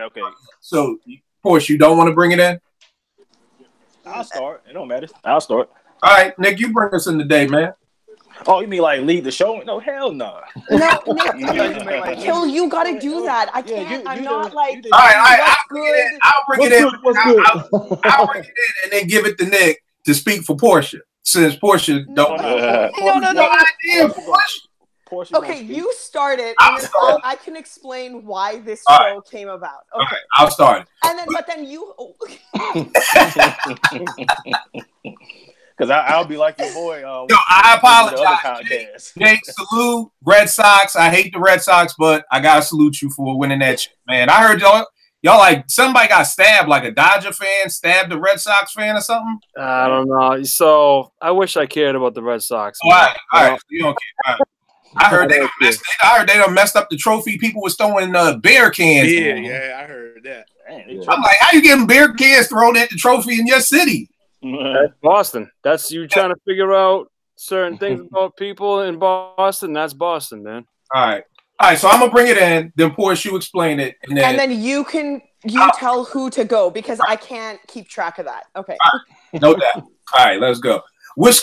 Okay. So, Porsche, you don't want to bring it in? I'll start. It don't matter. I'll start. All right, Nick, you bring us in today, man. Oh, you mean like lead the show? No, hell no. No, Nick, Kill, you gotta do that. I can't. I'm not like. All right, I'll bring it in. I'll bring it in and then give it to Nick to speak for Portia, since Portia don't. No. Idea, Portia. Okay, you start it, and then I can explain why this show came about. Okay, right, I'll start it. And then, but then you. Because I'll be like your boy. Yo, I apologize. Jake, salute Red Sox. I hate the Red Sox, but I gotta salute you for winning that shit, man. I heard y'all like somebody got stabbed, like a Dodger fan stabbed a Red Sox fan or something. I don't know. So I wish I cared about the Red Sox. All right. So you don't care. All right. I heard they done messed up the trophy. People was throwing beer cans. Yeah, I heard that. I'm like, how you getting beer cans thrown at the trophy in your city? That's Boston. That's you trying to figure out certain things about people in Boston. That's Boston, man. All right. So I'm gonna bring it in. Then Portia, you explain it, and then you tell who to go because I can't keep track of that. Okay. No doubt. All right, let's go. What's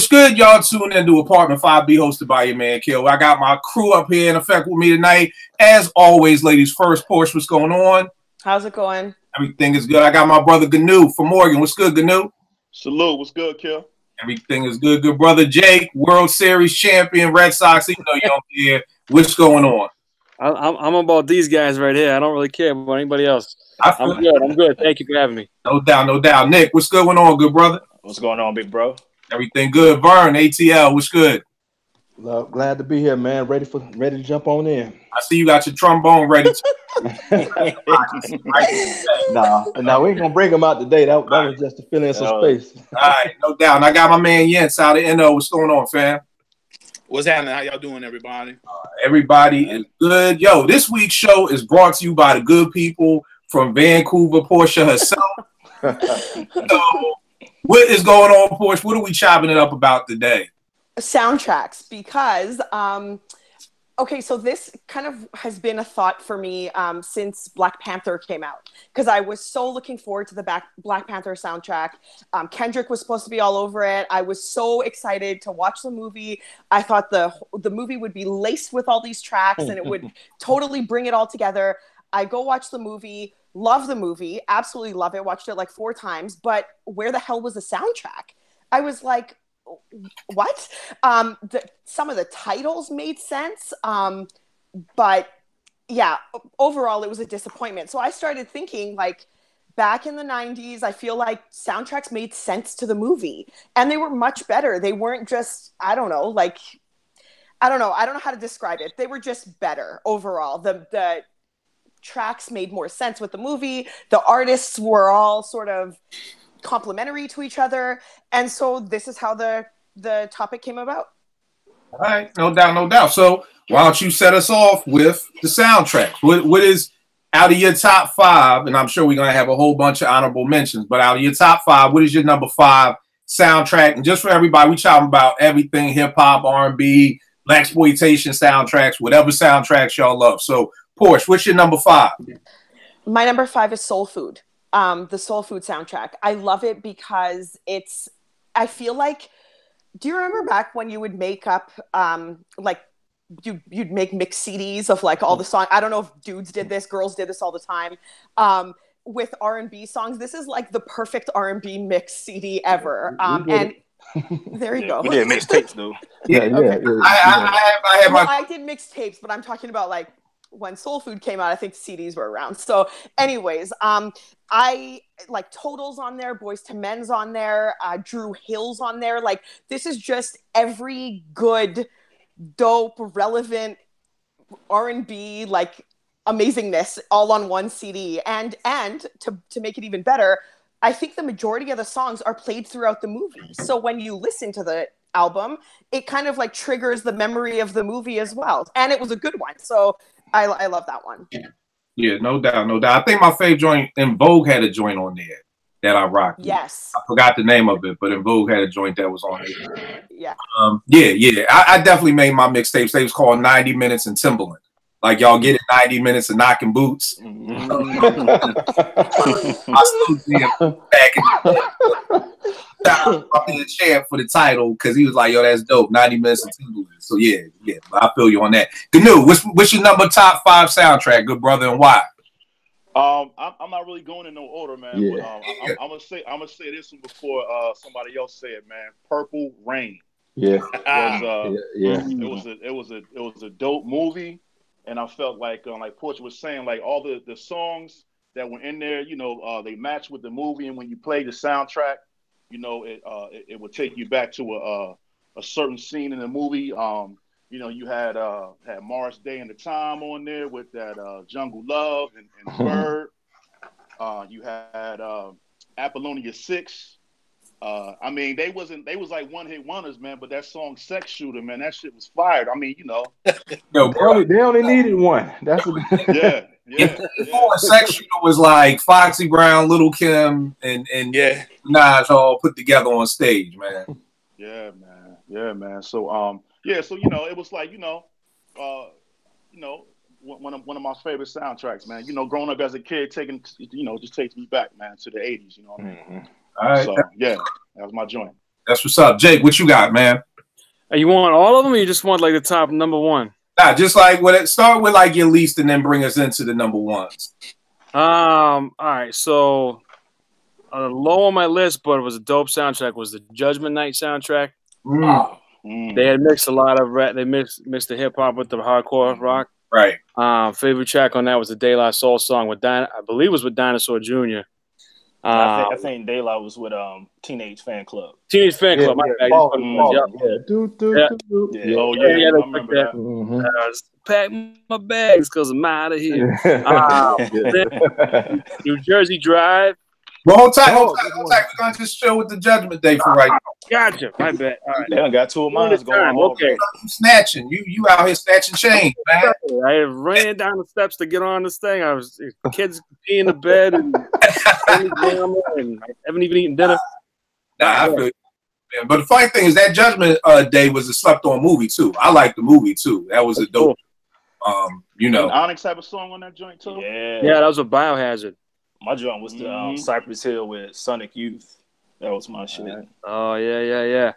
good? Y'all tune into Apartment 5B, hosted by your man Kill. I got my crew up here in effect with me tonight. As always, ladies first. Porsche, what's going on? How's it going? Everything is good. I got my brother Gnu from Morgan. What's good, Gnu? Salute. What's good, Kill? Everything is good. Good brother Jake, World Series champion, Red Sox. Even though you don't care, what's going on? I'm about these guys right here. I don't really care about anybody else. I'm good. Thank you for having me. No doubt. Nick, what's going on, good brother? What's going on, big bro? Everything good. Vern, ATL, what's good? Love, glad to be here, man. Ready to jump on in. I see you got your trombone ready. Nah, we ain't gonna bring him out today. That was just to fill in some space. All right, no doubt. And I got my man Jens out of NO. What's going on, fam? What's happening? How y'all doing, everybody? Everybody is good. Yo, this week's show is brought to you by the good people from Vancouver, Portia herself. So, what is going on, Portia? What are we chopping it up about today? Soundtracks, because okay, so this kind of has been a thought for me since Black Panther came out, because I was so looking forward to the Black Panther soundtrack. Kendrick was supposed to be all over it. I was so excited to watch the movie. I thought the movie would be laced with all these tracks and it would totally bring it all together. I go watch the movie, love the movie, absolutely love it, watched it like 4 times, but where the hell was the soundtrack? I was like, what? Some of the titles made sense, but yeah, overall it was a disappointment. So I started thinking, like, back in the 90s, I feel like soundtracks made sense to the movie, and they were much better. They weren't just, I don't know how to describe it. They were just better overall. The tracks made more sense with the movie. The artists were all sort of complementary to each other, and so this is how the topic came about. All right, no doubt. So why don't you set us off with the soundtracks? What is, out of your top 5, and I'm sure we're gonna have a whole bunch of honorable mentions, but out of your top 5, what is your number 5 soundtrack? And just for everybody, we talking about everything: hip hop, R&B, blaxploitation soundtracks, whatever soundtracks y'all love. So Porsche, what's your number 5? My number 5 is Soul Food. The Soul Food soundtrack. I love it because I feel like, do you remember back when you would make up, like, you'd make mix CDs of like all the songs? I don't know if dudes did this, girls did this all the time. With R&B songs, this is like the perfect R&B mix CD ever. And there you go. We did mixtapes though. I did mixtapes, but I'm talking about like when Soul Food came out, I think CDs were around. So anyways, I like Total's on there, Boyz II Men's on there, Drew Hill's on there. Like, this is just every good, dope, relevant R&B, like, amazingness all on one CD. And to make it even better, I think the majority of the songs are played throughout the movie. So when you listen to the album, it kind of like triggers the memory of the movie as well. And it was a good one. So I love that one. Yeah, no doubt. I think my favorite joint, In Vogue had a joint on there that I rocked. Yes. I forgot the name of it, but In Vogue had a joint that was on there. Yeah. Yeah. I definitely made my mixtapes. They was called 90 Minutes in Timberland. Like y'all get it 90 minutes of knocking boots. I still see him back in the champ for the title because he was like, yo, that's dope. 90 minutes of Timberland. So yeah. I feel you on that. Gnu, what's your number top 5 soundtrack, good brother, and why? I'm not really going in no order, man. Yeah. But I'm gonna say this one before somebody else say it, man. Purple Rain. Yeah. It was a dope movie, and I felt like Portia was saying, like all the songs that were in there, you know, they match with the movie, and when you play the soundtrack, you know, it would take you back to a certain scene in the movie. You know, you had Morris Day and the Time on there with that Jungle Love and Bird. You had Apollonia 6. I mean, they was like one-hit wonders, man. But that song "Sex Shooter," man, that shit was fired. I mean, you know, They only needed one. That's yeah. Before Sex Shooter was like Foxy Brown, Little Kim, and Minaj all put together on stage, man. Yeah, man. So so you know, it was like one of my favorite soundtracks, man. You know, growing up as a kid, just takes me back, man, to the '80s. You know what I mean? All right. So yeah, that was my joint. That's what's up, Jake. What you got, man? You want all of them, or you just want like the top number one? Nah, just like start with like your least, and then bring us into the number ones. All right. So low on my list, but it was a dope soundtrack. Was the Judgment Night soundtrack? They had mixed a lot of rap. They mixed the hip hop with the hardcore rock. Right. Favorite track on that was the De La Soul song with I believe it was with Dinosaur Jr. I think De La was with Teenage Fan Club. Teenage Fan Club. My bad. Oh yeah, I remember that. Pack my bags because I'm out of here. New Jersey Drive. Well, hold tight. We're gonna just chill with the Judgment Day for right now. Gotcha. My bad. All right. They done got 2 of mine going on. Okay. You snatching. You out here snatching chains, man. I ran down the steps to get on this thing. I was kids peeing in the bed and I haven't even eaten dinner. I feel you. But the funny thing is that Judgment Day was a slept-on movie too. I like the movie too. That was a dope. You know, and Onyx have a song on that joint too. Yeah, that was a Biohazard. My joint was the Cypress Hill with Sonic Youth. That was my shit. Oh yeah.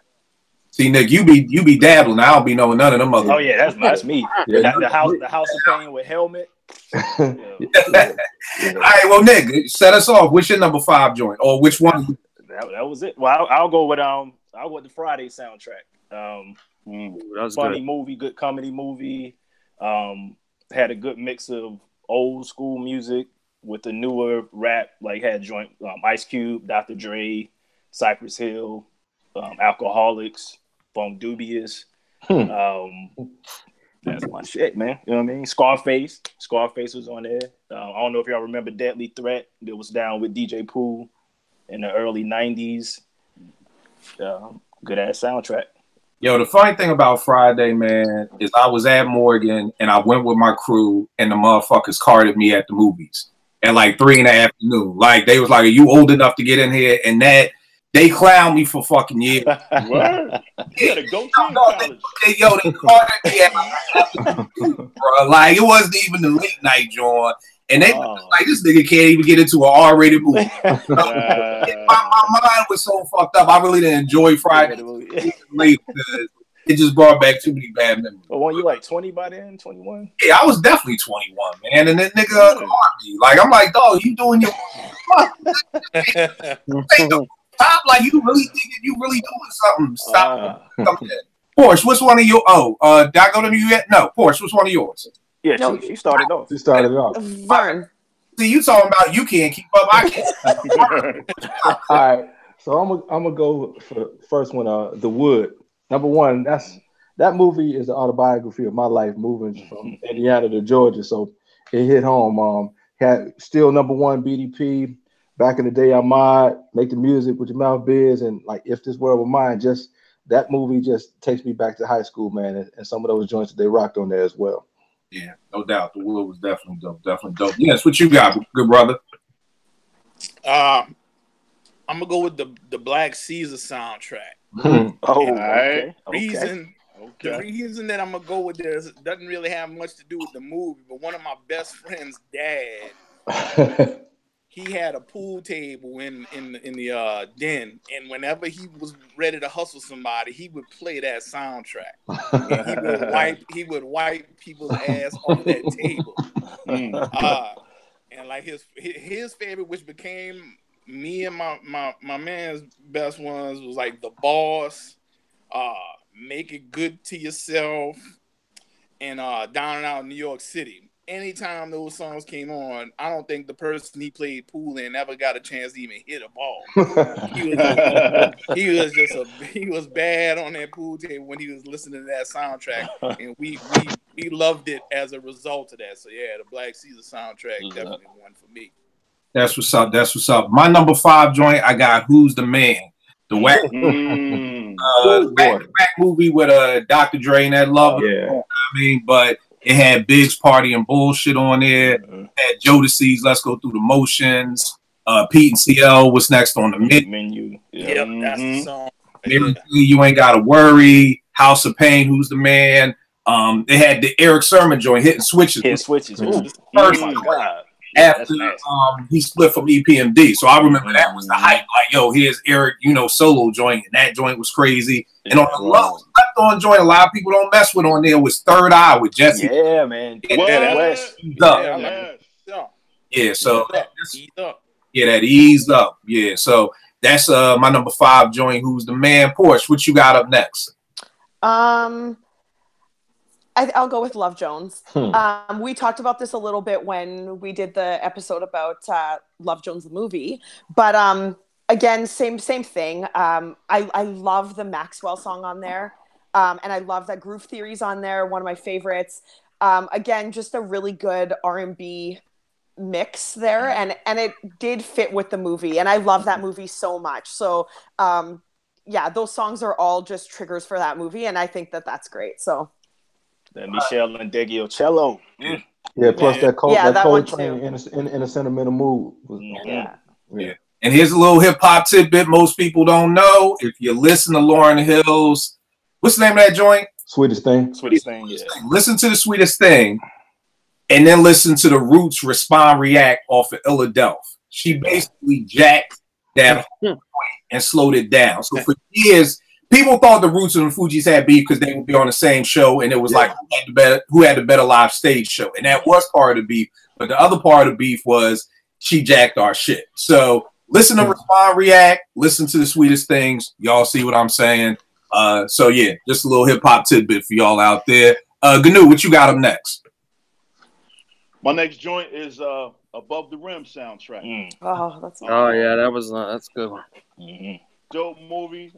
See, Nick, you be dabbling. I don't be knowing none of them other. Oh yeah, that's me. The House of Pain with Helmet. All right, well, Nick, set us off. What's your number 5 joint, or which one? That was it. Well, I'll go with the Friday soundtrack. That was funny good. movie, good comedy movie. Had a good mix of old school music with the newer rap. Like had joint Ice Cube, Dr. Dre, Cypress Hill, Alcoholics, Funk Dubious. That's my shit, man. You know what I mean? Scarface was on there. I don't know if y'all remember Deadly Threat. That was down with DJ Pooh in the early 90s. Good ass soundtrack. Yo, the funny thing about Friday, man, is I was at Morgan and I went with my crew and the motherfuckers carded me at the movies at like 3 in the afternoon. Like they was like, "Are you old enough to get in here?" And that they clowned me for fucking years. Word. You had to go to college. They carded me at my bro. Like it wasn't even the late night joint. And they like, this nigga can't even get into an R-rated movie. my mind was so fucked up. I really didn't enjoy Friday late because it just brought back too many bad memories. But when you like 20 by then, 21? Yeah, I was definitely 21, man. And then nigga harmed me. Like I'm like, dog, you doing your top? Like you really thinking you really doing something? Stop. Porsche, what's one of your? Did I go to you yet? No, Porsche, what's one of yours? Yeah, she started off. She started off. Vern. See, you talking about you can't keep up. I can't. All right. So I'm gonna go for the first one. The Wood. Number 1. That movie is the autobiography of my life, moving from Indiana to Georgia. So it hit home. Had still number 1 BDP. Back in the day, Ahmad, Make the Music with Your Mouth Biz, and like If This World Were Mine. Just that movie just takes me back to high school, man, and some of those joints that they rocked on there as well. Yeah, no doubt. The Wood was definitely dope. Yes, what you got, good brother? I'm gonna go with the Black Caesar soundtrack. Oh, All right. okay. Reason The reason that I'm gonna go with this doesn't really have much to do with the movie, but one of my best friend's dad, he had a pool table in the den, and whenever he was ready to hustle somebody, he would play that soundtrack. And he would wipe people's ass off that table. And like his favorite, which became me and my man's best ones, was like The Boss, Make It Good to Yourself, and Down and Out in New York City. Anytime those songs came on, I don't think the person he played pool in ever got a chance to even hit a ball. He was bad on that pool table when he was listening to that soundtrack, and we loved it as a result of that. So yeah, the Black Caesar soundtrack definitely won for me. That's what's up. That's what's up. My number 5 joint, I got Who's the Man? The Whack, Whack movie with Dr. Dre and that love. Yeah. I mean, but it had Biggs Party and Bullshit on there. It had Jodeci's Let's Go Through the Motions. Pete and CL was next on the menu. Yep, that's the song. You Ain't Gotta Worry. House of Pain, Who's the Man? They had the Eric Sermon joint, Hitting Switches. Oh my God. After he split from EPMD. So I remember that was the hype. Like, yo, here's Eric, solo joint, and that joint was crazy. And on the lowest on joint, a lot of people don't mess with on there was Third Eye with Jesse. Yeah, man. Yeah, so that eased up. Yeah, so that's my number 5 joint, Who's the Man? Porsche, what you got up next? I'll go with Love Jones. We talked about this a little bit when we did the episode about Love Jones the movie, but again, same thing. I love the Maxwell song on there, and I love that Groove Theory's on there. One of my favorites. Again, just a really good R&B mix there, and it did fit with the movie, and I love that movie so much. So yeah, those songs are all just triggers for that movie, and I think that's great. So. Michelle and Deggio cello. Yeah, plus that Coltrane in a sentimental mood. Yeah. And here's a little hip hop tidbit most people don't know. If you listen to Lauryn Hill's, what's the name of that joint? Sweetest Thing. Yeah. Listen to The Sweetest Thing, and then listen to the Roots Respond React off of Philadelphia. She basically jacked that whole point and slowed it down. So for years, people thought the Roots and the Fugees had beef because they would be on the same show, and it was like who had the better live stage show, and that was part of the beef. But the other part of the beef was she jacked our shit. So listen to Respond React, listen to The Sweetest Things. Y'all see what I'm saying? So yeah, just a little hip hop tidbit for y'all out there. Gnu, what you got up next? My next joint is Above the Rim soundtrack. Oh, that's yeah, that's a good one. Dope movie,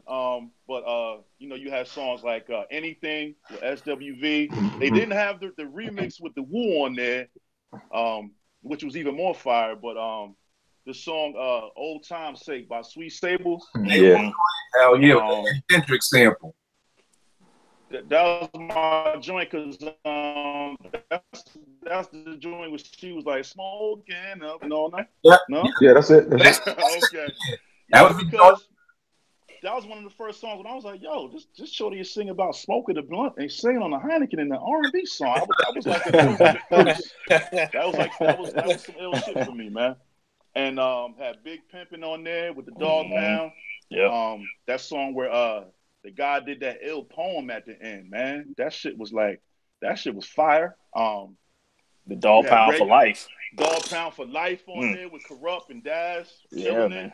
but you have songs like Anything with SWV. They didn't have the remix with the Woo on there, which was even more fire. But the song "Old Time's Sake" by Sweet Staples. Yeah, hell yeah, Kendrick sample. That was my joint because that's the joint where she was like smoking up and all night. Yeah, no, yeah, that's it. Okay, that was because. That was one of the first songs when I was like, "Yo, this shorty is singing about smoking the blunt and singing on the Heineken in the R&B song." That was some ill shit for me, man. And had Big Pimpin' on there with the Dog Pound. Yeah. That song where the guy did that ill poem at the end, man. That shit was fire. The Dog Pound for Life. Dog Pound for Life on there with Corrupt and Daz. Yeah, man.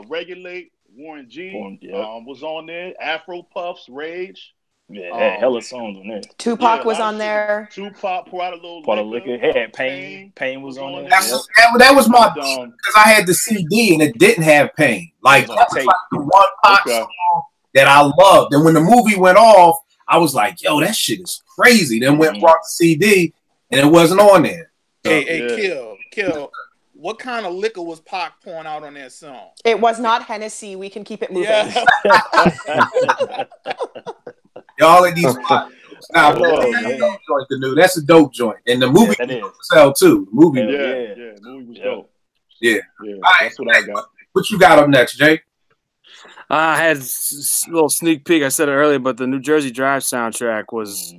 Regulate. Warren G was on there. Afro Puffs, Rage. Yeah, hella songs on there. Tupac was on there. Tupac, Pour Out a Little Liquor. Had Pain. Pain was on there. That was my because I had the CD and it didn't have Pain. Like that was like the one pop song that I loved. And when the movie went off, I was like, "Yo, that shit is crazy." Then went and brought the CD and it wasn't on there. So, Kill. What kind of liquor was Pac pouring out on that song? It was not Hennessy. We can keep it moving. Yeah. Y'all in these that's a dope joint. And the movie sell too. The movie. The movie was dope. Yeah. That's what I got. What you got up next, Jake? I had a little sneak peek. I said it earlier, but the New Jersey Drive soundtrack was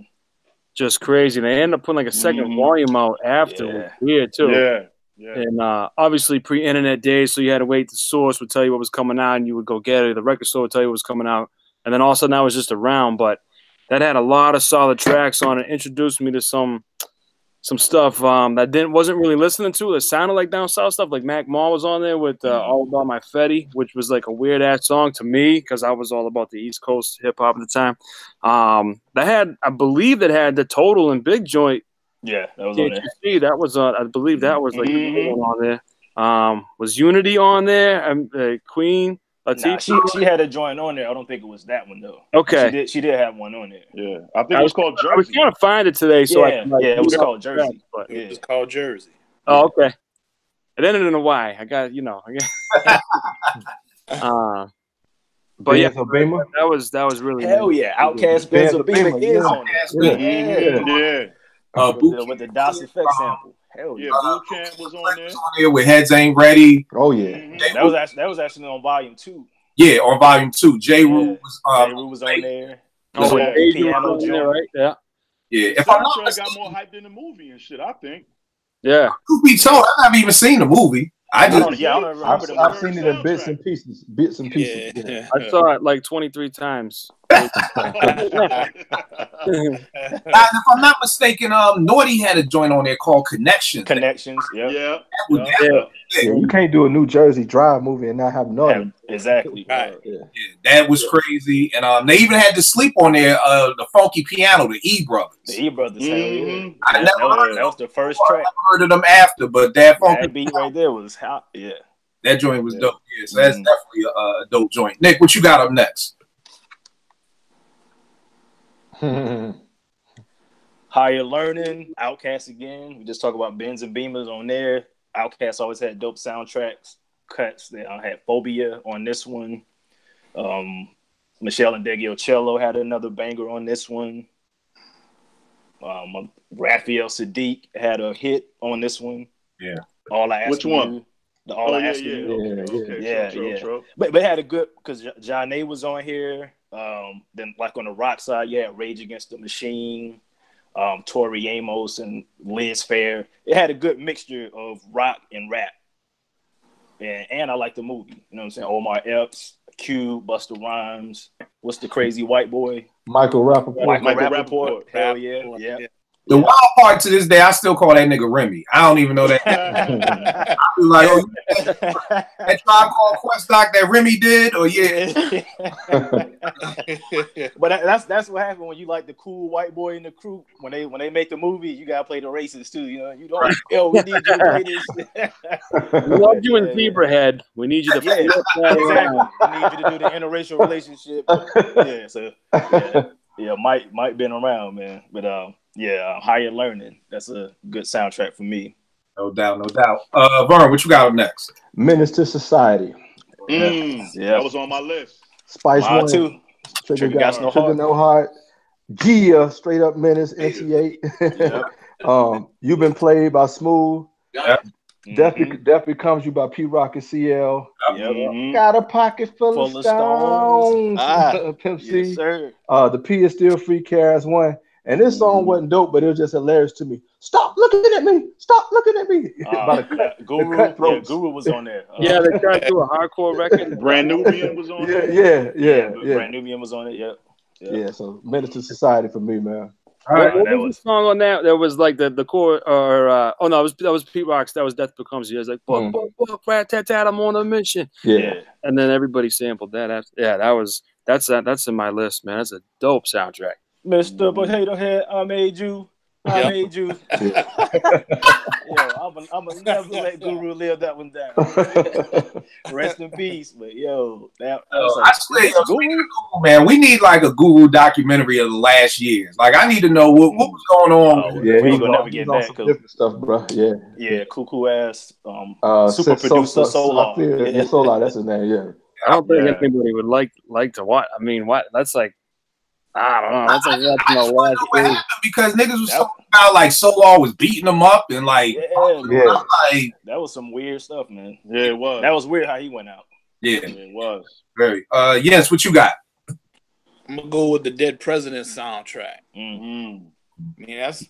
just crazy. They ended up putting like a second volume out after. It was weird too. Yeah. Yeah. And obviously pre-internet days, so you had to wait. The source would tell you what was coming out, and you would go get it. The record store would tell you what was coming out, and then all of a sudden that was just around. But that had a lot of solid tracks on it. Introduced me to some stuff that wasn't really listening to. It sounded like down south stuff. Like Mac Mall was on there with All About My Fetty, which was like a weird ass song to me because I was all about the East Coast hip hop at the time. I believe that had the Total and Big Joint. Yeah, that was on there. See, that was I believe that was like the one on there. Was Unity on there? Queen Latifah? Nah, she had a joint on there. I don't think it was that one though. Okay, she did have one on there. Yeah, I think it was called Jersey. I was trying to find it today, so it was called Jersey. But it was called Jersey. Oh, okay. It ended in a Y. I got but yeah, that was really hell yeah. Outkast Benz of Beamer is on there. Yeah. With the DOS effect sample. Hell yeah. Boot Camp was on there with Heads Ain't Ready. Oh yeah. That was actually on volume 2. Yeah, on volume 2. J. Rule was on there. Oh, piano joint, right? Yeah. Yeah. If I'm not got more hype than the movie and shit, I think. Yeah. Truth be told, I've never even seen the movie. I don't remember I've seen it in bits and pieces. Yeah. I saw it like 23 times. If I'm not mistaken, Naughty had a joint on there called Connections. Yeah. You can't do a New Jersey Drive movie and not have Naughty. Exactly. Right. Yeah, that was crazy. And they even had to sleep on there, the funky piano, the E Brothers. The E Brothers. I never heard that was the first track. I heard of them after, but that funky beat right there was hot. Yeah. That joint was dope. Yeah, so that's definitely a dope joint. Nick, what you got up next? Higher Learning, Outkast again. We just talk about Benz and Beamers on there. Outkast always had dope soundtracks, cuts. They had Phobia on this one. Michelle and Cello had another banger on this one. Raphael Sadiq had a hit on this one. Yeah. All I ask Which one? You, the All I Ask You. True. But it had a good because Janae was on here. Then like on the rock side, Rage Against the Machine, Tori Amos and Liz Phair. It had a good mixture of rock and rap. And I like the movie. You know what I'm saying? Omar Epps, Q, Busta Rhymes. What's the crazy white boy? Michael Rappaport. Michael Rappaport. Hell yeah. The wild part to this day, I still call that nigga Remy. I don't even know that. I be like, that Tribe Called Quest doc that Remy did, or But that's what happened when you like the cool white boy in the crew. When they make the movie, you gotta play the racists too. You know, you don't. Yo, we need you to play this. We love you in Zebrahead. We need you to. Exactly. We need you to do the interracial relationship. Mike been around, man. But Higher Learning. That's a good soundtrack for me. No doubt. Vern, what you got up next? Menace to Society. That was on my list. Spice Mine One. too. Trigger Got No Heart. Gia, Straight Up Menace, NC8. You've Been Played by Smooth. Yep. Death Becomes You by P Rock and CL. Yep. Got a pocket full of stones. Pimp C. Yes, sir. The P Is Still Free, KRS One. And this song wasn't dope, but it was just hilarious to me. Stop looking at me. Stop looking at me. Guru was on there. They tried to do a hardcore record. Brand Nubian was on there. Yeah. Brand Nubian was on it. Yeah, so Menace to Society for me, man. All right, what was the song on that? There was like the core, or that was Pete Rock's. That was Death Becomes You. It was like, fuck, rat-tat-tat, I'm on a mission. Yeah. And then everybody sampled that. That's in my list, man. That's a dope soundtrack. Mr. Potato Head, I made you. I made you. I'm gonna never let Guru live that one down. Rest in peace. But I swear, Guru, man, we need like a Guru documentary of the last years. Like, I need to know what was going on. He's gonna never get that. Different stuff, bro. Yeah, cuckoo ass. Super producer Solar. Solar, that's his name. Yeah. I don't think anybody would like to watch. I mean, what? That's like. I don't know. That's like because niggas was talking about like Solar was beating them up and like, that was some weird stuff, man. Yeah, it was. That was weird how he went out. Yeah, It was. very. Yes, what you got? I'm gonna go with the Dead President soundtrack. Mm. I mean, that's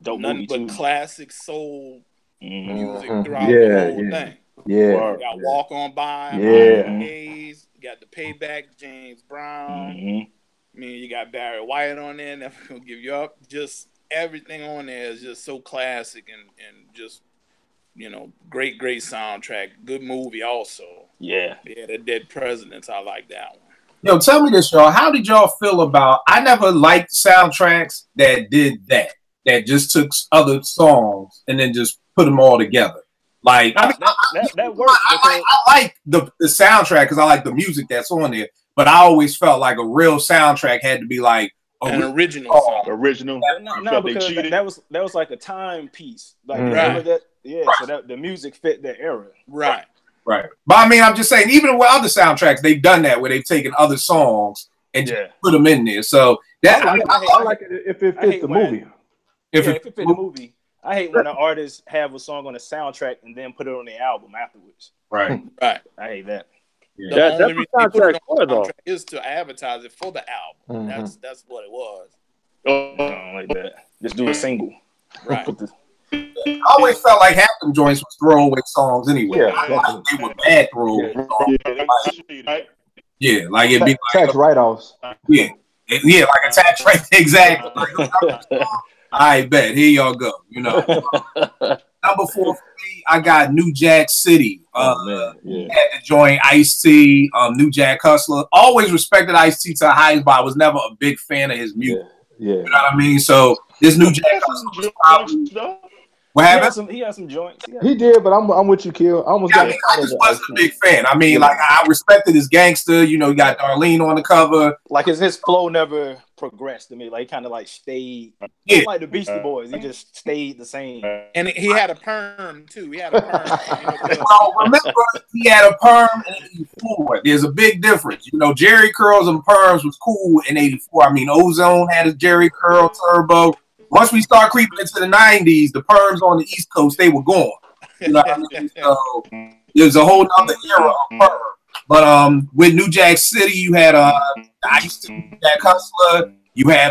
Dope nothing movie but too. classic soul music throughout Yeah, the whole yeah. thing. Yeah. You got Walk On By, Yeah. Days, you got The Payback, James Brown. Mhm. I mean, you got Barry White on there, Never Gonna Give You Up. Just everything on there is just so classic and just, you know, great soundtrack. Good movie also. Yeah. Yeah, The Dead Presidents, I like that one. Yo, tell me this, y'all. How did y'all feel about? I never liked soundtracks that did that. That just took other songs and then just put them all together. Like, I mean, that works. I like the soundtrack because I like the music that's on there. But I always felt like a real soundtrack had to be like an original song. Original. No, because that was like a time piece. Like Right. that, yeah. So that the music fit the era. Right. Right. But I mean, I'm just saying, even with other soundtracks, they've done that where they've taken other songs and just put them in there. So that I like it if it fits the movie. If it fit the movie. I hate when an artist have a song on a soundtrack and then put it on the album afterwards. Right. Right. I hate that. The only reason they put it on the though. soundtrack is to advertise it for the album. Mhm. That's what it was. I don't like that. Just do a single. Right. I always felt like half them joints was throwaway songs anyway. Yeah, I like they were bad throwaway songs. Yeah, like it'd be Tax write-offs. yeah, like a tax rate. Exactly. Like, I bet. Here y'all go. You know, number 4 for me, I got New Jack City. Had to join Ice-T, New Jack Hustler. Always respected Ice-T to the highest, but I was never a big fan of his music. Yeah. You know what I mean? So this New Jack Hustler was probably. What happened? He had some joints. He did, but I'm with you, Kill. I almost got I just wasn't a big fan. I mean, like I respected his gangster. You know, you got Darlene on the cover. Like his flow never progressed to me. Like he kind of like stayed. Yeah. Like the Beastie Boys, he just stayed the same. And he had a perm too. He had a perm. Well, remember he had a perm in '84. There's a big difference. You know, Jerry curls and perms was cool in '84. I mean, Ozone had his Jerry curl turbo. Once we start creeping into the '90s, the perms on the East Coast, they were gone. You know what I mean? So there's a whole other era of perm. But with New Jack City, you had Ice-T, Jack Hustler. You had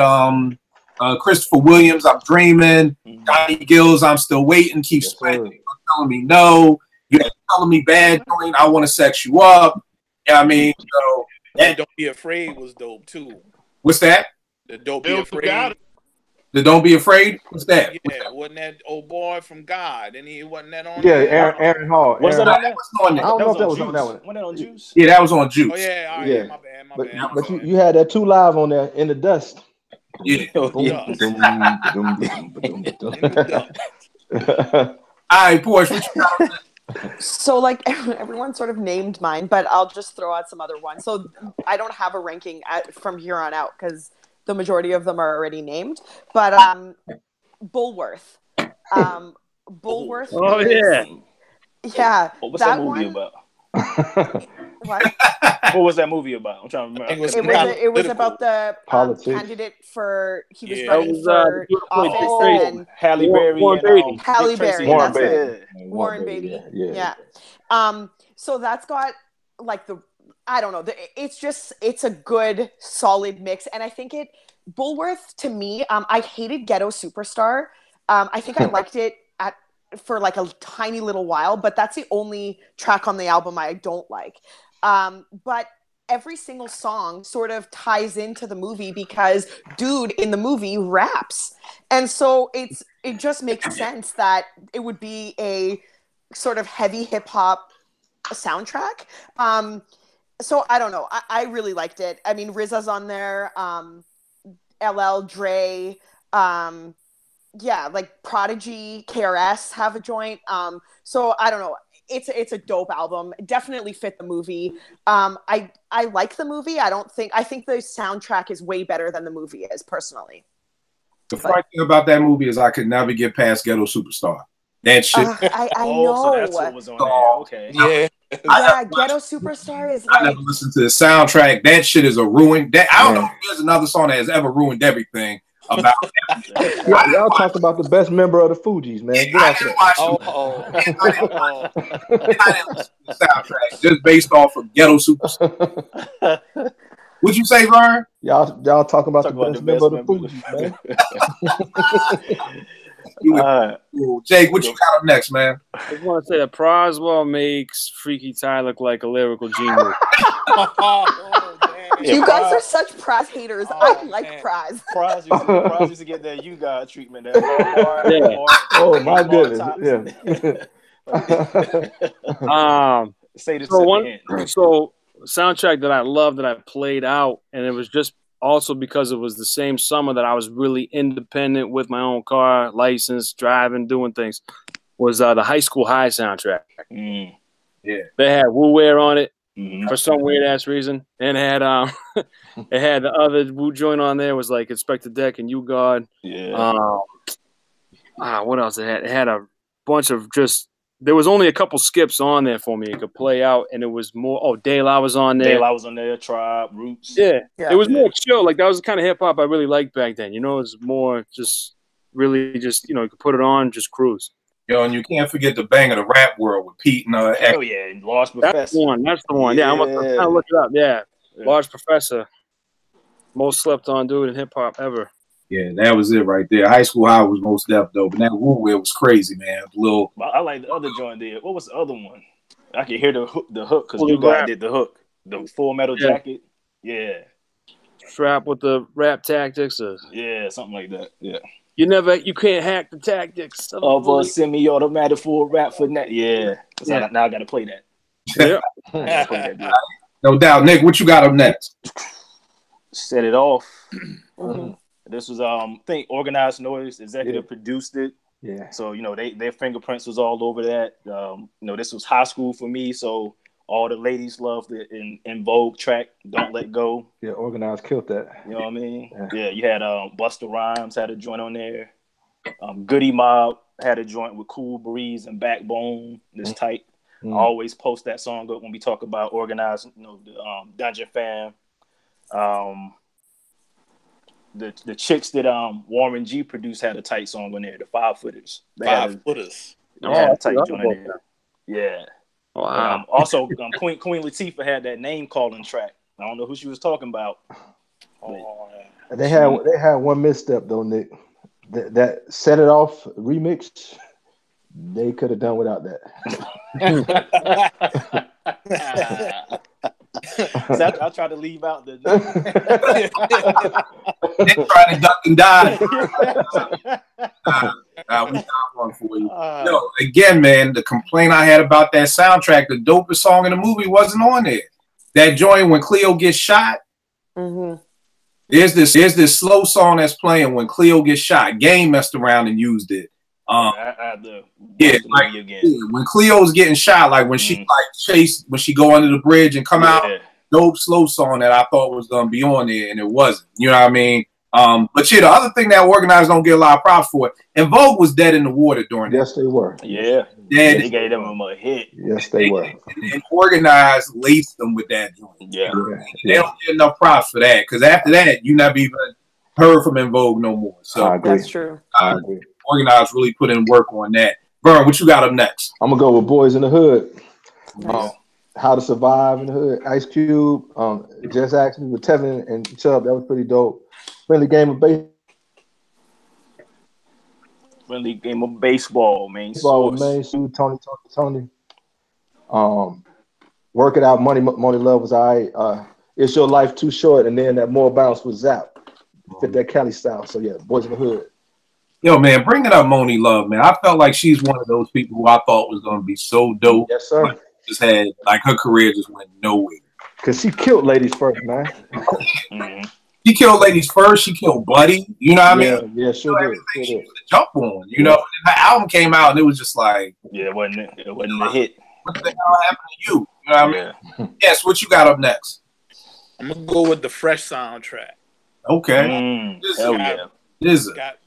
Christopher Williams, I'm Dreaming. Johnny Gills, I'm Still Waiting. Keep Sweating. Telling Me No. You had Telling Me Bad Joint, I Want to Sex You Up. Yeah, I mean, so that Don't Be Afraid was dope too. What's that? The Don't Be Afraid. The Don't Be Afraid? What's that? Yeah, wasn't that old boy from God? And he wasn't that on Yeah, there? Aaron Hall. Was that on there? I don't know if that was on that one. Wasn't that on Juice? Yeah, that was on Juice. Oh yeah, all right, Yeah. my bad, my But bad. you had that 2 Live on there in the dust. Yeah. Yeah. All right, Porsche, what you got? So, like, everyone sort of named mine, but I'll just throw out some other ones. So, I don't have a ranking from here on out because the majority of them are already named. But Bulworth. Bulworth. Oh, yeah. Yeah. What's that movie about? What? What was that movie about? I'm trying to remember. It was about the candidate for he was running for office and then Halle Berry and Halle Berry. Warren That's Beatty. it. Warren Beatty. Yeah. So that's got like I don't know. It's a good solid mix, and I think Bulworth to me. I hated Ghetto Superstar. I think I liked it for like a tiny little while, but that's the only track on the album I don't like. But every single song sort of ties into the movie because dude in the movie raps. And so it just makes sense that it would be a sort of heavy hip hop soundtrack. So I don't know. I really liked it. I mean, RZA's on there, LL, Dre, yeah, like Prodigy, KRS have a joint. So I don't know. It's a dope album. It definitely fit the movie. I like the movie. I think the soundtrack is way better than the movie is personally. The funny thing about that movie is I could never get past Ghetto Superstar. That shit. I know. So that's what was on there. Okay. Yeah. Yeah, Ghetto Superstar is I like. never listened to the soundtrack. That shit is a ruin. I don't know if there's another song that has ever ruined everything. about Y'all talk about the best member of the Fugees, man. Get I off didn't that. watch I didn't listen to the soundtrack just based off of Ghetto Superstar. What'd you say, Vern? Y'all talk about the best member of the Fugees, man. Jake, what you got up next, man? I just want to say that Proswell makes Freaky Ty look like a lyrical genius. You guys are such Praz haters. I like Praz. Praz used to get that you got treatment. Oh my goodness. Yeah. Say this so soundtrack that I love that I played out, and it was just also because it was the same summer that I was really independent with my own car, license, driving, doing things, was the High School High soundtrack. Yeah. They had Wu Wear on it for some weird ass reason, and it had the other Wu joint on there was like Inspector Deck and You God. Yeah. What else it had? It had a bunch of just. There was only a couple skips on there for me. It could play out, and it was more. Oh, De La was on there. De La was on there. Tribe, Roots. Yeah. It was more chill. Like that was the kind of hip hop I really liked back then. You know, it was more just really just you could put it on, just cruise. And you can't forget the bang of the rap world with Pete and Oh yeah, and Large Professor. That's the one. Yeah, I'm gonna look it up. Yeah. Large Professor, most slept on dude in hip hop ever. Yeah, that was it right there. High School High was most depth though, but that Wu Wear was crazy, man. I like the other joint there. What was the other one? I could hear the hook because you guys did the hook. The Full Metal Jacket. Yeah. Strap with the rap tactics. Yeah, something like that. Yeah. You can't hack the tactics of a semi-automatic full rap for net. Yeah. Now I gotta play that. Yeah. No doubt. Nick, what you got up next? Set It Off. This was I think Organized Noise executive produced it. Yeah. So their fingerprints was all over that. This was high school for me, so all the ladies loved it. In Vogue track, Don't Let Go. Yeah, Organized killed that. You know what I mean? Yeah, you had Busta Rhymes had a joint on there. Goody Mob had a joint with Cool Breeze and Backbone. This tight. I always post that song up when we talk about Organized. The Dungeon Fam. The chicks that Warren G produced had a tight song on there. The Five Footers. They had a tight joint on there. Yeah. Wow. Also, Queen Latifah had that name calling track. I don't know who she was talking about. They had one misstep though, Nick. That Set It Off remix. They could have done without that. So I tried to leave out the. They tried to duck and dive. We got one for you. Again, man, the complaint I had about that soundtrack, the dopest song in the movie wasn't on there. That joint when Cleo gets shot. Mm-hmm. There's this slow song that's playing when Cleo gets shot. Game messed around and used it. When Cleo's getting shot, like when she when she go under the bridge and come out, dope slow song that I thought was gonna be on there and it wasn't. You know what I mean? But the other thing that Organized don't get a lot of props for, and Vogue was dead in the water during that. Yes, they were. Yeah, they gave them a hit. Yes, they were. And Organized laced them with that joint. Yeah, they don't get enough props for that because after that, you never even heard from En Vogue no more. So I agree. That's true. I agree. Organized really put in work on that. Vern, what you got up next? I'm gonna go with Boys in the Hood. How to Survive in the Hood. Ice Cube. Just actually with Tevin and Chubb. That was pretty dope. Friendly game of baseball. Main Baseball with Main Suit. Tony. Work It Out. Money Love was all right. It's Your Life Too Short, and then that More Bounce was Zap. Fit that Cali style. So yeah, Boys in the Hood. Yo, man, bringing up Moni Love, man. I felt like she's one of those people who I thought was going to be so dope. Yes, sir. But just had, her career just went nowhere. Because she killed Ladies First, man. She killed Ladies First. She killed Buddy. You know what I mean? Yeah, sure did. She was a jump on. You know, her album came out and it was just like. Yeah, it wasn't a hit. What the hell happened to you? You know what I mean? Yes, what you got up next? I'm going to go with the Fresh soundtrack. Okay. Hell yeah. Got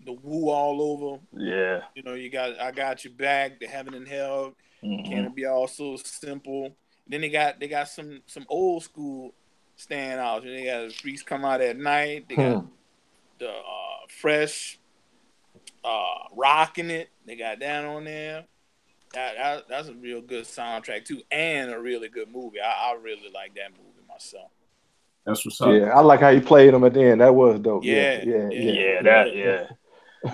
the Woo all over. Yeah. You got I Got Your Back, the Heaven and Hell. Can it be all so simple? Then they got some old school standouts. They got Freaks Come Out at Night. They got the Fresh, Rockin' It. They got that on there. That's a real good soundtrack too, and a really good movie. I really like that movie myself. That's what's up. Yeah, I like how you played them at the end. That was dope. Yeah.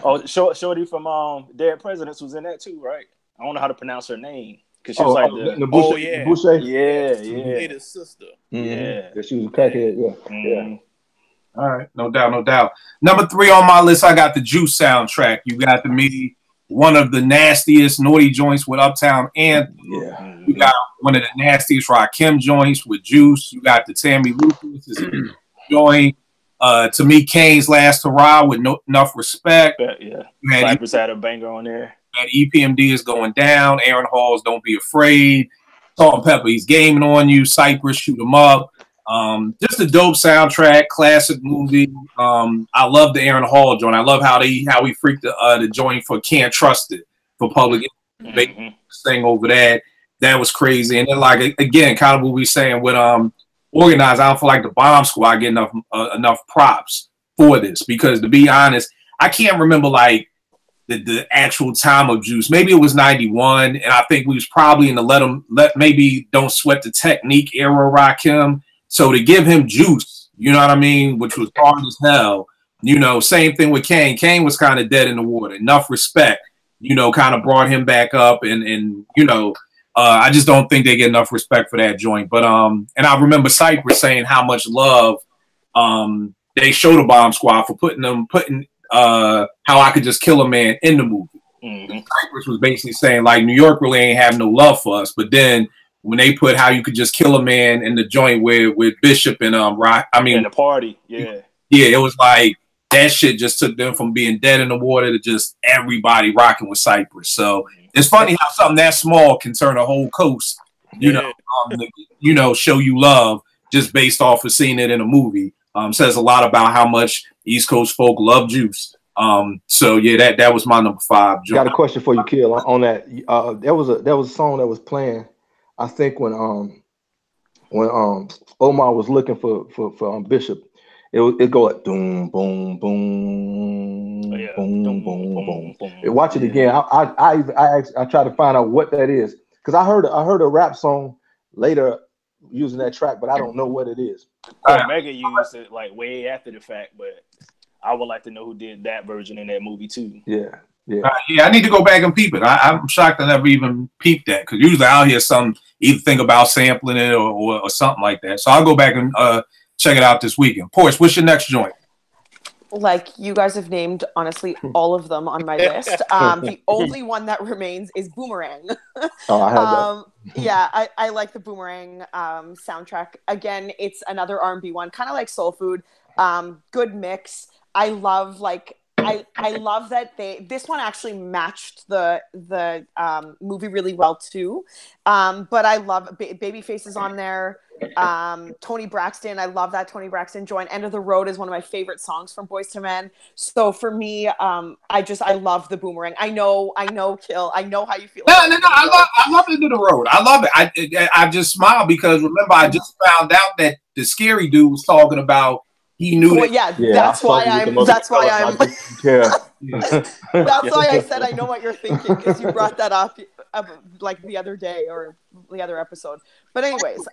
Oh, Shorty from Dead Presidents was in that too, right? I don't know how to pronounce her name because she was like the Boucher. Yeah. Boucher? Yeah. His sister. Yeah, she was a crackhead. Yeah. All right, no doubt. Number 3 on my list, I got the Juice soundtrack. You got to me one of the nastiest naughty joints with Uptown Anthem. Yeah. You got one of the nastiest Rakim joints with Juice. You got the Tammy Lucas joint. To me, Kane's Last Hurrah with Enough Respect. Yeah. Cypress had a banger on there. And EPMD is going down. Aaron Hall's Don't Be Afraid. Salt-N-Pepa, He's Gaming on You. Cypress, Shoot 'Em Up. Just a dope soundtrack, classic movie. I love the Aaron Hall joint. I love how he freaked the joint for Can't Trust It for Public thing over that. That was crazy. And then like again, kind of what we saying with Organized, I don't feel like the Bomb Squad get enough props for this because to be honest, I can't remember like the actual time of Juice. Maybe it was 91, and I think we was probably in the maybe Don't Sweat the Technique era Rakim. So to give him Juice, you know what I mean, which was hard as hell. You know, same thing with Kane. Kane was kind of dead in the water. Enough Respect, you know, kind of brought him back up, and you know, I just don't think they get enough respect for that joint. But and I remember Cypress saying how much love they showed the Bomb Squad for putting How I Could Just Kill a Man in the movie. Cypress was basically saying like New York really ain't have no love for us, but then when they put How You Could Just Kill a Man in the joint with Bishop and Rock, I mean, in the party, it was like that shit just took them from being dead in the water to just everybody rocking with Cypress. So it's funny how something that small can turn a whole coast, you know, show you love just based off of seeing it in a movie. Says a lot about how much East Coast folk love Juice. So yeah, that was my number 5 joint. Got a question for you, Kill, on that. There was a song that was playing. I think when Omar was looking for Bishop, it go like boom boom boom boom boom boom. Watch it again. I try to find out what that is because I heard a rap song later using that track, but I don't know what it is. Mega used it like way after the fact, but I would like to know who did that version in that movie too. Yeah. I need to go back and peep it. I'm shocked I never even peeped that because usually I'll hear either think about sampling it or something like that. So I'll go back and check it out this weekend. Porsche, what's your next joint? Like you guys have named, honestly, all of them on my list. The only one that remains is Boomerang. Oh, I heard that. Yeah, I like the Boomerang soundtrack. Again, it's another R&B one, kind of like Soul Food. Good mix. I love I love that this one actually matched the movie really well too. But I love Babyface is on there. Tony Braxton, I love that Tony Braxton joint. End of the Road is one of my favorite songs from Boyz II Men. So for me, I love the Boomerang. I know, Kill. I know how you feel. No. I love End of the Road. I love it. I just smile because remember I just found out that the scary dude was talking about. He knew that. Yeah, that's why I'm. That's why I said I know what you're thinking because you brought that up like the other day or the other episode. But anyways,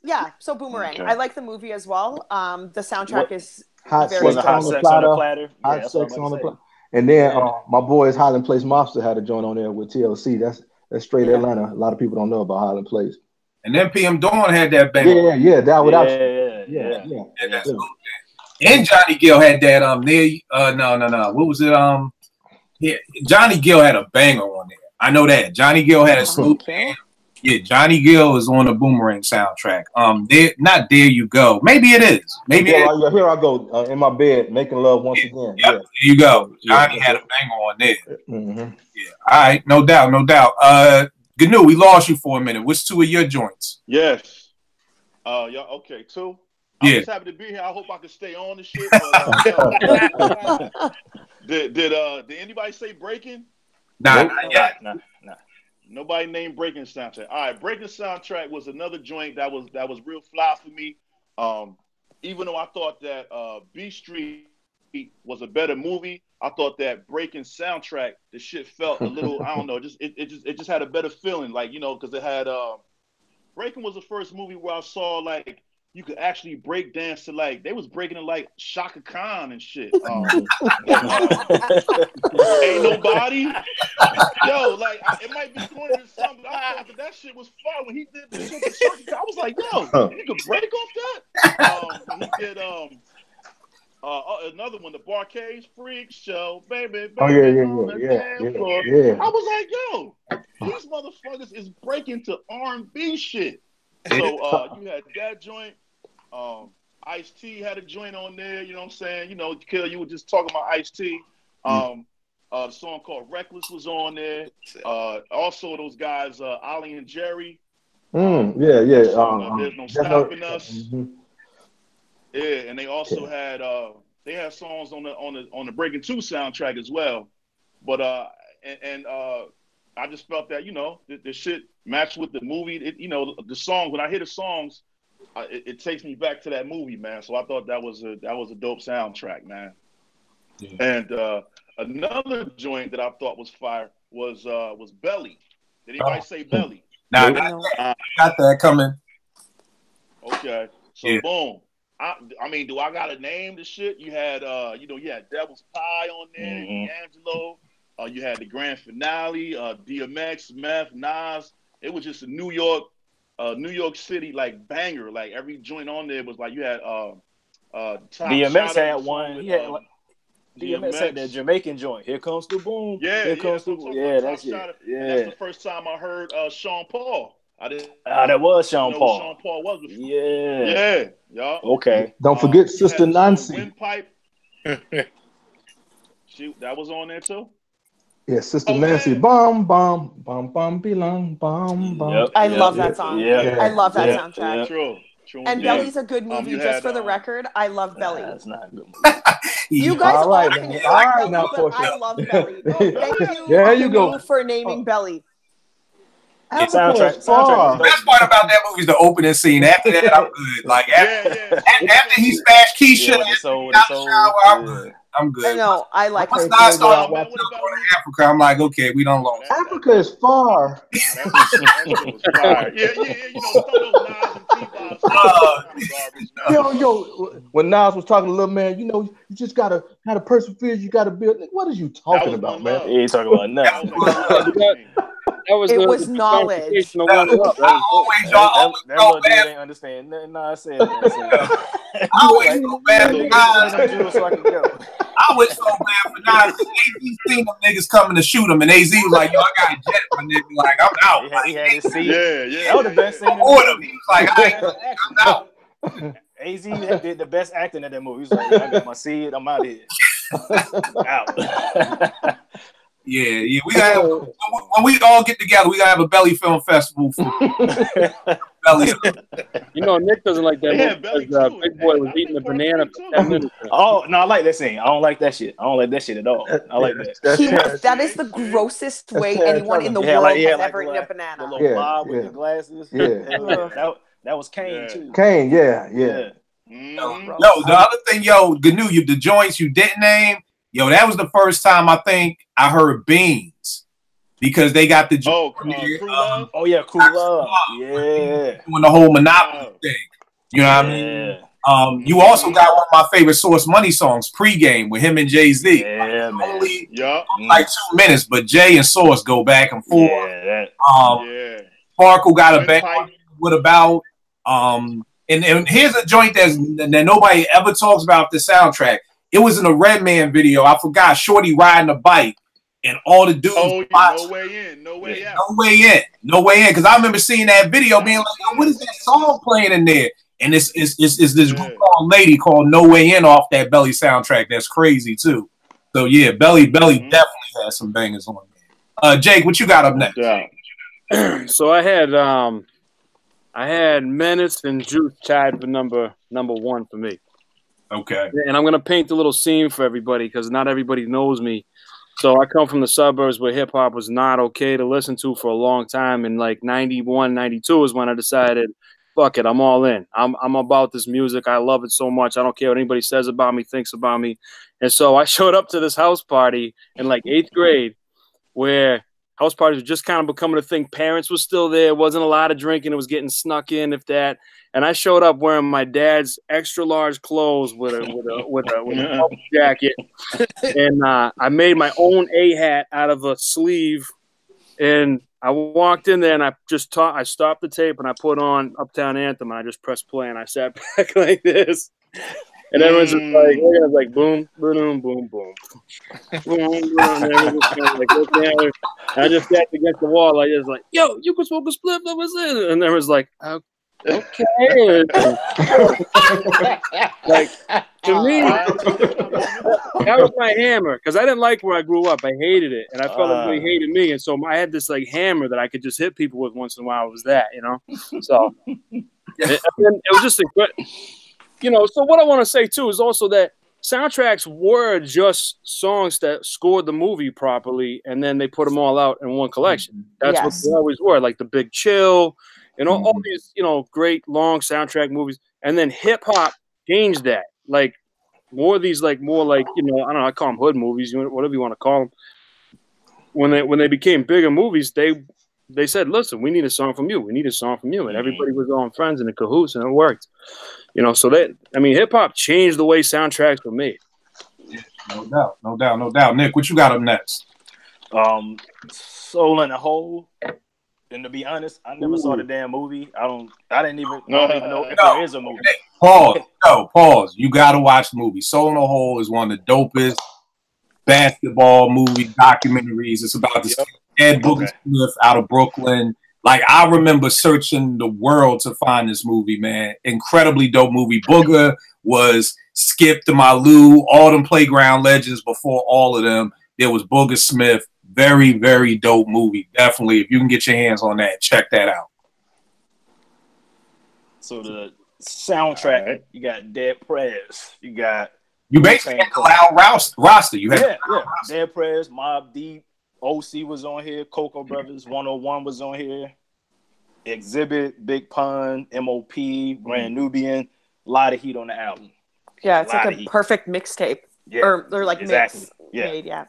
yeah. So Boomerang, I like the movie as well. The soundtrack is Hot very Sex on the Platter. Hot Sex on the Platter. And then my boys Highland Place Mobster had a joint on there with TLC. That's straight Atlanta. A lot of people don't know about Highland Place. And then PM Dawn had that banger. Yeah, that without yeah. And Johnny Gill had that no. What was it? Yeah, Johnny Gill had a banger on there. I know that. Johnny Gill had a smooth band. Yeah, Johnny Gill is on the Boomerang soundtrack. Not There You Go. Maybe it is. Maybe here I go in my bed making love once again. Yeah, there you go. Johnny had a banger on there. Yeah. All right, no doubt. Gnu, we lost you for a minute. What's 2 of your joints? Yes. Yeah. Okay. 2. I'm just happy to be here. I hope I can stay on the shit. But, did anybody say Breaking? Nah. Nobody named Breaking soundtrack. All right, Breaking soundtrack was another joint that was real fly for me. Even though I thought that B Street was a better movie. I thought that Breaking soundtrack, the shit felt a little, I don't know, it just had a better feeling, like, you know, because it had Breaking was the first movie where I saw like you could actually break dance to, like, they was breaking it like Shaka Khan and shit. Ain't Nobody. Yo, like, it might be corny or something, but I thought that shit was fun when he did the shit with Shaka Khan. I was like, yo, you could break off that? He did another one, the Barcades Freak Show, baby. Oh yeah. I was like, yo, these motherfuckers is breaking to R&B shit. So you had that joint. Ice-T had a joint on there, you know what I'm saying? You know, Kill, you were just talking about Ice-T. The song called Reckless was on there. Also those guys, Ollie and Jerry. Yeah. There's no stopping us. Yeah, and they also had songs on the Breaking 2 soundtrack as well. But I just felt that, you know, the shit matched with the movie. You know, the songs, when I hear the songs, it takes me back to that movie, man. So I thought that was a dope soundtrack, man. Yeah. And another joint that I thought was fire was Belly. Did anybody say Belly? Nah, got that coming. Okay, so boom. I mean, do I gotta name the shit? You had you had Devil's Pie on there, D'Angelo. You had the grand finale, DMX, Meth, Nas. It was just a New York City like banger. Like every joint on there was like, you had DMX had one. He had DMX had that Jamaican joint. Here comes the boom. Yeah, here comes the boom. Yeah, that's it. Yeah, that's the first time I heard Sean Paul. That was Sean Paul. Sean Paul was before. Yeah. Okay. Don't forget Sister Nancy. Windpipe. That was on there too. Yeah, Sister Nancy. Bum bum bum bum belong bum bum. I love that song. Yeah. I love that soundtrack. True. And Belly's a good movie. Just for the record, I love Belly. That's not a good movie. You guys all right, now, I love Belly. Thank you. There you go for naming Belly. Soundtrack. The best part about that movie is the opening scene. After that, I'm good. Like after he smashed Keisha, I'm good. I know. I like her. Once I started going to Africa, I'm like, okay, we don't lose. Africa is far. Yeah. You know, some of those Nas and T-Boz. Yo, when Nas was talking to Lil Man, you know, you just gotta persevere. You gotta build. What are you talking about, man? He ain't talking about nothing. It was knowledge. I always go bad. Ain't understand nothing. I said that. I always go bad for Nas. I was so bad for Nas. AZ seen them niggas coming to shoot him, and AZ was like, "Yo, I got a jet, my nigga. Like, I'm out." He had his seat. Yeah. That was the best thing. He was like, "I'm out." AZ did the best acting in that movie. He was like, "I got my seat. I'm out of here." Out. Yeah. We gotta when we all get together, we gotta have a Belly Film Festival for Belly. You know, Nick doesn't like that movie because Big Boy was eating a banana for 10 minutes. Oh no, I like that scene. I don't like that shit. I don't like that shit at all. I like that. That is the grossest way anyone in the world has ever eaten a banana. The little Bob with the glasses. Yeah. That was Kane too. Kane, yeah. Yo, the other thing, Gnu, the joints you didn't name. Yo, that was the first time I think I heard Beans because they got the Crew Love. Oh yeah, Crew Love. Yeah, doing the whole Monopoly thing. You know what I mean? You also got one of my favorite Source Money songs, Pregame, with him and Jay-Z. Yeah, man. Only like 2 minutes, but Jay and Source go back and forth. Sparkle got a bang. What about? And here's a joint that nobody ever talks about the soundtrack. It was in a Redman video. I forgot. Shorty riding a bike, and all the dudes. No way in, no way out. No way in. Because I remember seeing that video, being like, "Yo, what is that song playing in there?" And it's this group called Lady called No Way In off that Belly soundtrack. That's crazy too. So yeah, Belly definitely has some bangers on there. Jake, what you got up next? So I had Menace and Juice tied for number 1 for me. Okay. And I'm going to paint a little scene for everybody because not everybody knows me. So I come from the suburbs where hip-hop was not okay to listen to for a long time. And like 91, 92 is when I decided, fuck it, I'm all in. I'm about this music. I love it so much. I don't care what anybody says about me, thinks about me. And so I showed up to this house party in like 8th grade, where house parties were just kind of becoming a thing. Parents were still there. Wasn't a lot of drinking. It was getting snuck in, if that. And I showed up wearing my dad's extra large clothes with a jacket, and I made my own A hat out of a sleeve. And I walked in there and I stopped the tape and I put on Uptown Anthem and I just pressed play and I sat back like this. And everyone's just like, boom, boom, boom, boom, boom. And I just sat against the wall. I just like, yo, you can smoke a spliff. That was it. And everyone's like, okay. Like, to me, that was my hammer, because I didn't like where I grew up. I hated it, and I felt like they hated me. And so I had this like hammer that I could just hit people with once in a while. It was that, you know. So it was just So what I want to say too is also that soundtracks were just songs that scored the movie properly, and then they put them all out in one collection. That's what they always were, like The Big Chill. And all these, great long soundtrack movies, and then hip hop changed that. Like more of these, I don't know, I call them hood movies, whatever you want to call them. When they became bigger movies, they said, "Listen, we need a song from you. We need a song from you," and everybody was on friends and in cahoots, and it worked. So hip hop changed the way soundtracks were made. Yeah, no doubt. Nick, what you got up next? Soul in the Hole. And to be honest, I never saw the damn movie. I don't even know if there is a movie. Pause. You got to watch the movie. Soul in the Hole is one of the dopest basketball movie documentaries. It's about this Ed Boogie Smith out of Brooklyn. Like, I remember searching the world to find this movie, man. Incredibly dope movie. Booger was Skip to Malou, all them playground legends before all of them. There was Booger Smith. Very, very dope movie. Definitely, if you can get your hands on that, check that out. So the soundtrack, you got Dead Prez. You basically had the loud roster. You had Dead Prez, Mobb Deep, OC was on here, Cocoa Brothers, 101 was on here, Exhibit, Big Pun, MOP, Grand Nubian. A lot of heat on the album. Yeah, it's like a perfect mixtape. Yeah, or like mix made. Yeah.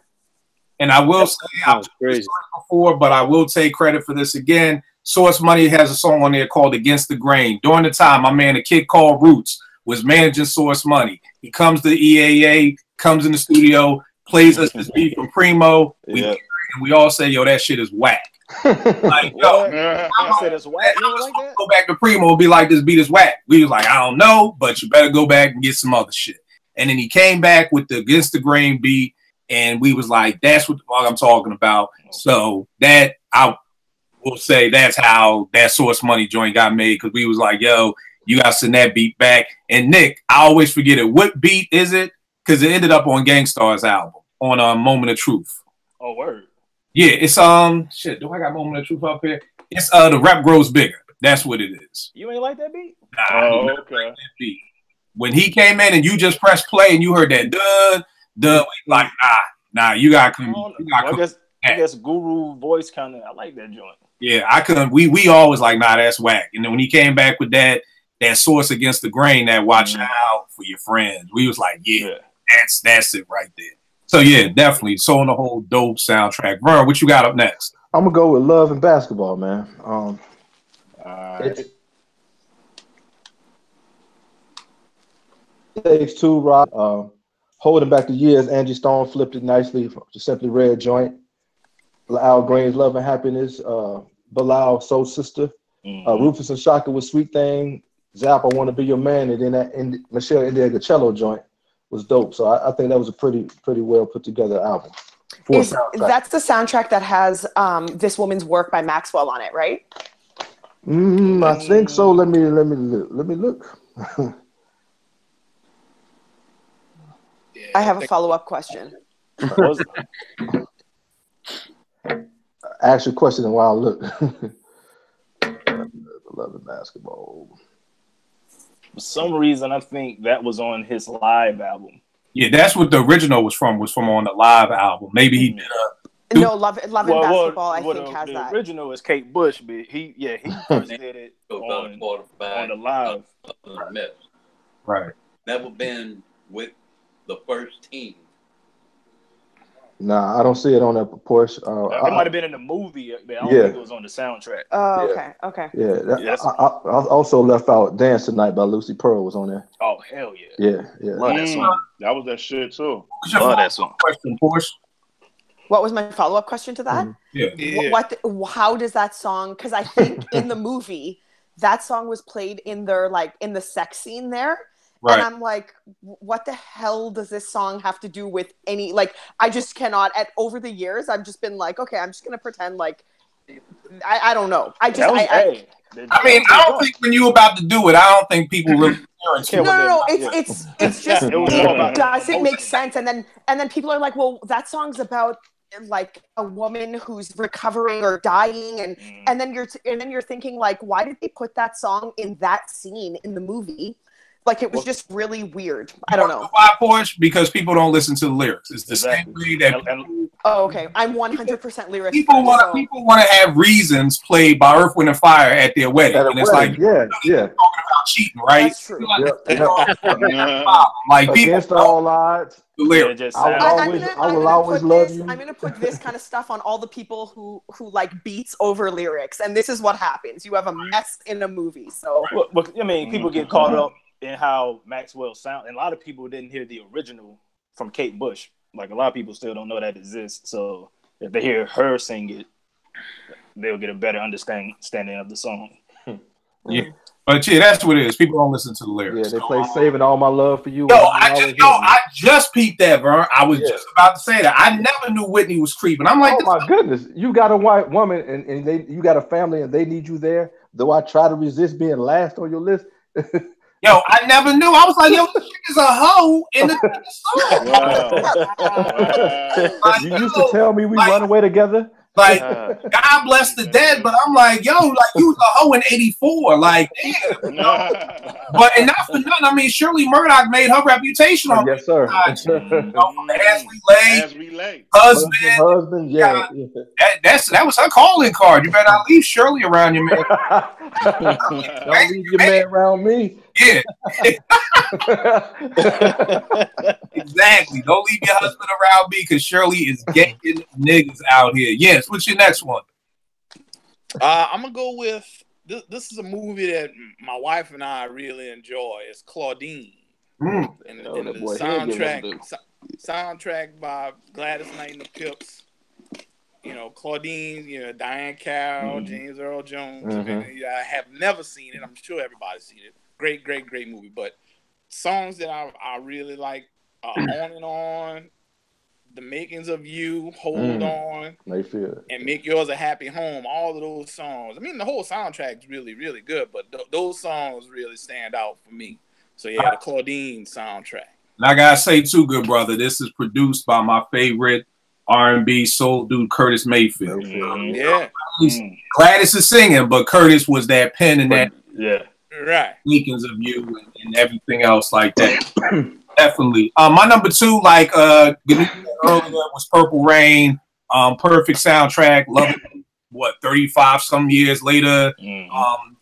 And I will say, I've heard this before, but I will take credit for this again. Source Money has a song on there called Against the Grain. During the time, my man, a kid called Roots, was managing Source Money. He comes to EAA, comes in the studio, plays us this beat from Primo. And we all say, yo, that shit is whack. Like, yo, I said it's whack. Go back to Primo and be like, this beat is whack. We was like, I don't know, but you better go back and get some other shit. And then he came back with the Against the Grain beat. And we was like, that's what the fuck I'm talking about. So that, I will say, that's how that Source Money joint got made. Because we was like, yo, you got to send that beat back. And Nick, I always forget it. What beat is it? Because it ended up on Gangstar's album, on Moment of Truth. Oh, word. Yeah, it's, shit, do I got Moment of Truth up here? It's The Rap Grows Bigger. That's what it is. You ain't like that beat? Nah, okay. Like that beat. When he came in and you just pressed play and you heard that dun, like, nah, you gotta come. I guess Guru voice kind of, I like that joint. Yeah, I couldn't. We always like, nah, that's whack. And then when he came back with that Source Against the Grain, that watch out for your friends, we was like, yeah, that's it right there. So yeah, definitely. Soul in the Hole, dope soundtrack. Vern, what you got up next? I'm gonna go with Love and Basketball, man. It takes two, Rob. Holding Back the Years, Angie Stone flipped it nicely to Simply Red joint. Al Green's Love and Happiness, Bilal, Soul Sister, Rufus and Shaka with Sweet Thing, Zap, I Want to Be Your Man, and then that Michelle Indiego cello joint was dope. So I think that was a pretty well put together album. That's the soundtrack that has This Woman's Work by Maxwell on it, right? I think so. Let me look. I have a follow-up question. Ask your question while I look. Love and Basketball. For some reason, I think that was on his live album. Yeah, that's what the original was from on the live album. Maybe he did No, Love and Basketball, I think, has the that. The original is Kate Bush, but he first did it on the live. Right. Never been with the first team. Nah, I don't see it on that Porsche. It might have been in the movie, but I don't think it was on the soundtrack. Oh, okay. Yeah, I also left out "Dance Tonight" by Lucy Pearl was on there. Oh, hell yeah! Yeah. Love that song. That was that shit too. Love that song. Question, Porsche. What was my follow-up question to that? How does that song? Because I think in the movie, that song was played in their in the sex scene there. Right. And I'm like, what the hell does this song have to do with any, I just cannot, over the years, I've just been like, okay, I'm just going to pretend I don't know. I don't think when you about to do it, I don't think people really care. No, it's just, it doesn't make sense. And then people are like, well, that song's about a woman who's recovering or dying. And then you're thinking why did they put that song in that scene in the movie? It was just really weird. I don't know. Why, Porsche? Because people don't listen to the lyrics. It's the same way that. Oh, okay. I'm 100% lyrics. People want to have reasons played by Earth, Wind, and Fire at their wedding, and it's talking about cheating, right? That's true. Against all odds. The lyrics. I will always love you. I'm gonna put this kind of stuff on all the people who beats over lyrics, and this is what happens. You have a mess in a movie. So, people get caught up in how Maxwell sound, and a lot of people didn't hear the original from Kate Bush. A lot of people still don't know that exists. So if they hear her sing it, they'll get a better understanding of the song. Yeah, but that's what it is. People don't listen to the lyrics. Yeah, they play "Saving All My Love for You." I just peeped that, Vern. I was just about to say that. I never knew Whitney was creeping. I'm like, oh my goodness, you got a white woman and you got a family and they need you there. Though I try to resist being last on your list. Yo, I never knew. I was like, yo, this chick is a hoe in the song. You used to tell me we run away together. God bless the dead, but I'm like, yo, you was a hoe in '84, damn. But and not for nothing, I mean, Shirley Murdoch made her reputation on. Yes, sir. As we lay, husband, yeah. That was her calling card. You better not leave Shirley around you, man. Don't leave your man around me. Yeah. Exactly. Don't leave your husband around me because Shirley is getting niggas out here. Yes. What's your next one? I'm gonna go with this is a movie that my wife and I really enjoy. It's Claudine. And the soundtrack by Gladys Knight and the Pips. Claudine, Diane Carroll, James Earl Jones. I have never seen it. I'm sure everybody's seen it. Great movie. But songs that I really like, On and On, The Makings of You, Hold On, and Make Yours a Happy Home. All of those songs. I mean, the whole soundtrack is really, really good, but those songs really stand out for me. So yeah, the Claudine soundtrack. And I gotta say too, good brother, this is produced by my favorite R&B soul dude, Curtis Mayfield. Gladys is singing, but Curtis was that pen and that Makings of You and everything else like that. Definitely. My number two, earlier, was Purple Rain. Perfect soundtrack. Love it. What, 35 some years later.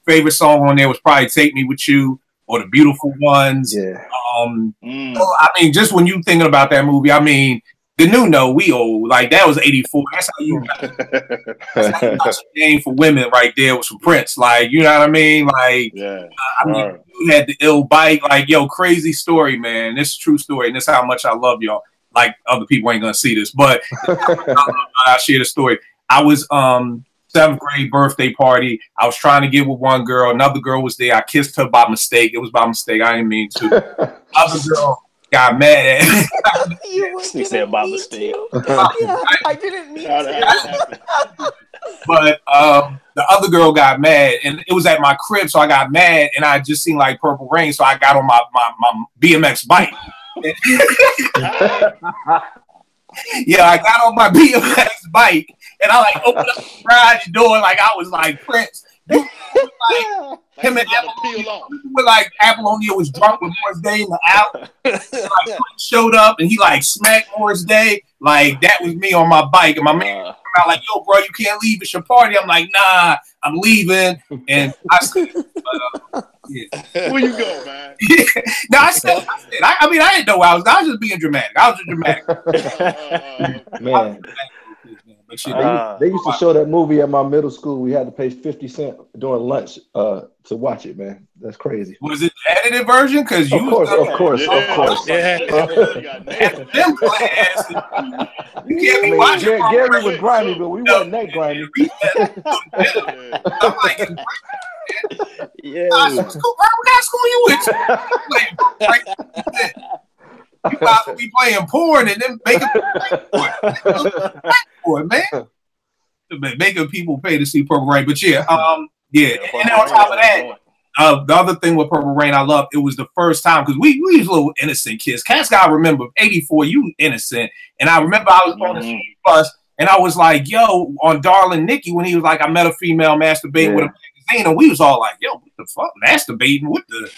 Favorite song on there was probably Take Me With You or The Beautiful Ones. Yeah. I mean, just when you thinking about that movie, I mean, the new No, we old. That was 84. That's how you got the name for women right there was from Prince. You know what I mean? I mean, you had the ill bite. Crazy story, man. This is a true story. And this is how much I love y'all. Other people ain't gonna see this, but I'll share the story. I was 7th grade birthday party. I was trying to get with one girl. Another girl was there. I kissed her by mistake. It was by mistake. I didn't mean to. Other girl got mad at me. He said by mistake. I didn't mean to. But the other girl got mad, and it was at my crib, so I got mad, and I just seen Purple Rain, so I got on my BMX bike. Yeah, I got on my BMX bike, and I opened up the garage door I was Prince. Him and Apple O'Neal was drunk with Morris Day in the out. Showed up and he smacked Morris Day. Like that was me on my bike, and my man came out like, "Yo, bro, you can't leave. It's your party." I'm like, "Nah, I'm leaving." And I said, Where you go, man? Yeah. No, I said, I mean, I didn't know I was just being dramatic. I was just dramatic. Man. But shit, They used to show that movie at my middle school. We had to pay 50 cents during lunch to watch it, man. That's crazy. Was it the edited version? Because you of course. Yeah. Them classes. You can't be watching. Gary was grimy, but we wasn't that grimy. I'm like, Yeah. what kind of school you went to? You about to be playing porn and then making for it, man. Making people pay to see Purple Rain. But yeah. And on top of that, the other thing with Purple Rain I love, it was the first time, because we was little innocent kids. Cats gotta remember, 84, you innocent. And I remember I was on the bus and I was like, yo, on Darling Nikki, when he was like, I met a female masturbating with a magazine, and we was all like, yo, what the fuck? Masturbating? What a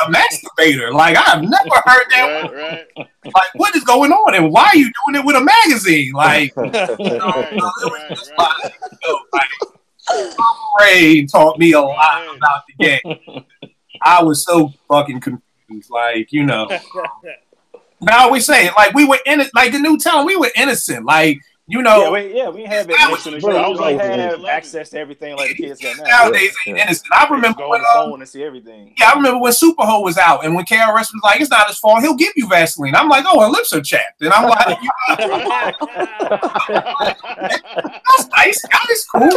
masturbator. Like, I've never heard that. Right. Like, what is going on? And why are you doing it with a magazine? Like, Ray taught me a lot about the game. I was so fucking confused. Like, you know. But I always say it, like, we were innocent, like the new town, we were innocent. Like, you know, we have it. I was like, have access to everything like the kids got now. Nowadays, ain't innocent. I remember go on the phone and see everything. Yeah, I remember when Superho was out, and when KRS was like, "It's not his fault. He'll give you Vaseline." I'm like, "Oh, her lips are chapped," and I'm like, "That's nice. That is cool."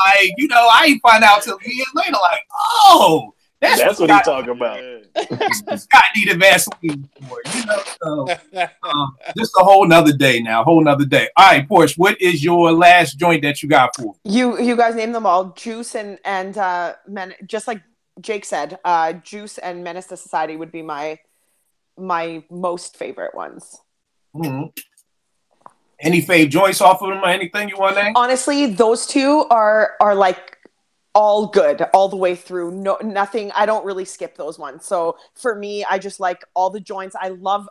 Like, you know, I ain't find out till years later. Like, oh. That's what he's talking about. Scott needed Vaseline for, you know. So, just a whole nother day now. Whole nother day. All right, Porsche, what is your last joint that you got for? You guys named them all. Juice and just like Jake said, Juice and Menace to Society would be my most favorite ones. Mm-hmm. Any fave joints off of them or anything you want to name? Honestly, those two are like all good all the way through. No, nothing. I don't really skip those ones. So for me, I just like all the joints. I love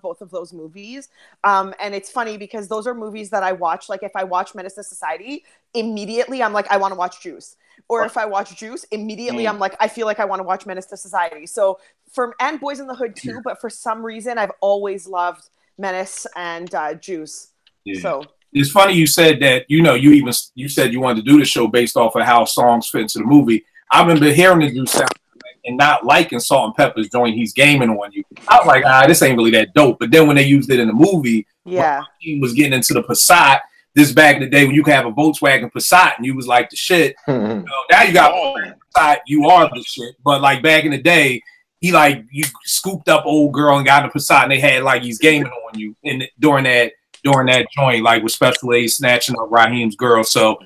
both of those movies. And it's funny because those are movies that I watch. Like if I watch Menace to Society, immediately I'm like, I want to watch Juice. Or if I watch Juice, immediately I'm like, I feel like I want to watch Menace to Society. So and Boys in the Hood too. But for some reason, I've always loved Menace and Juice. Yeah. So. It's funny you said that, you know, you said you wanted to do the show based off of how songs fit into the movie. I remember hearing the new sound and not liking Salt and Pepper's joint, He's Gaming on You. I was like, this ain't really that dope. But then when they used it in the movie, he was getting into the Passat. This back in the day when you could have a Volkswagen Passat and you was like the shit. You know, now you got Passat, you are the shit. But like back in the day, you scooped up old girl and got in the Passat and they had like He's Gaming on You during that joint, like with Special Aid snatching up Raheem's girl. So,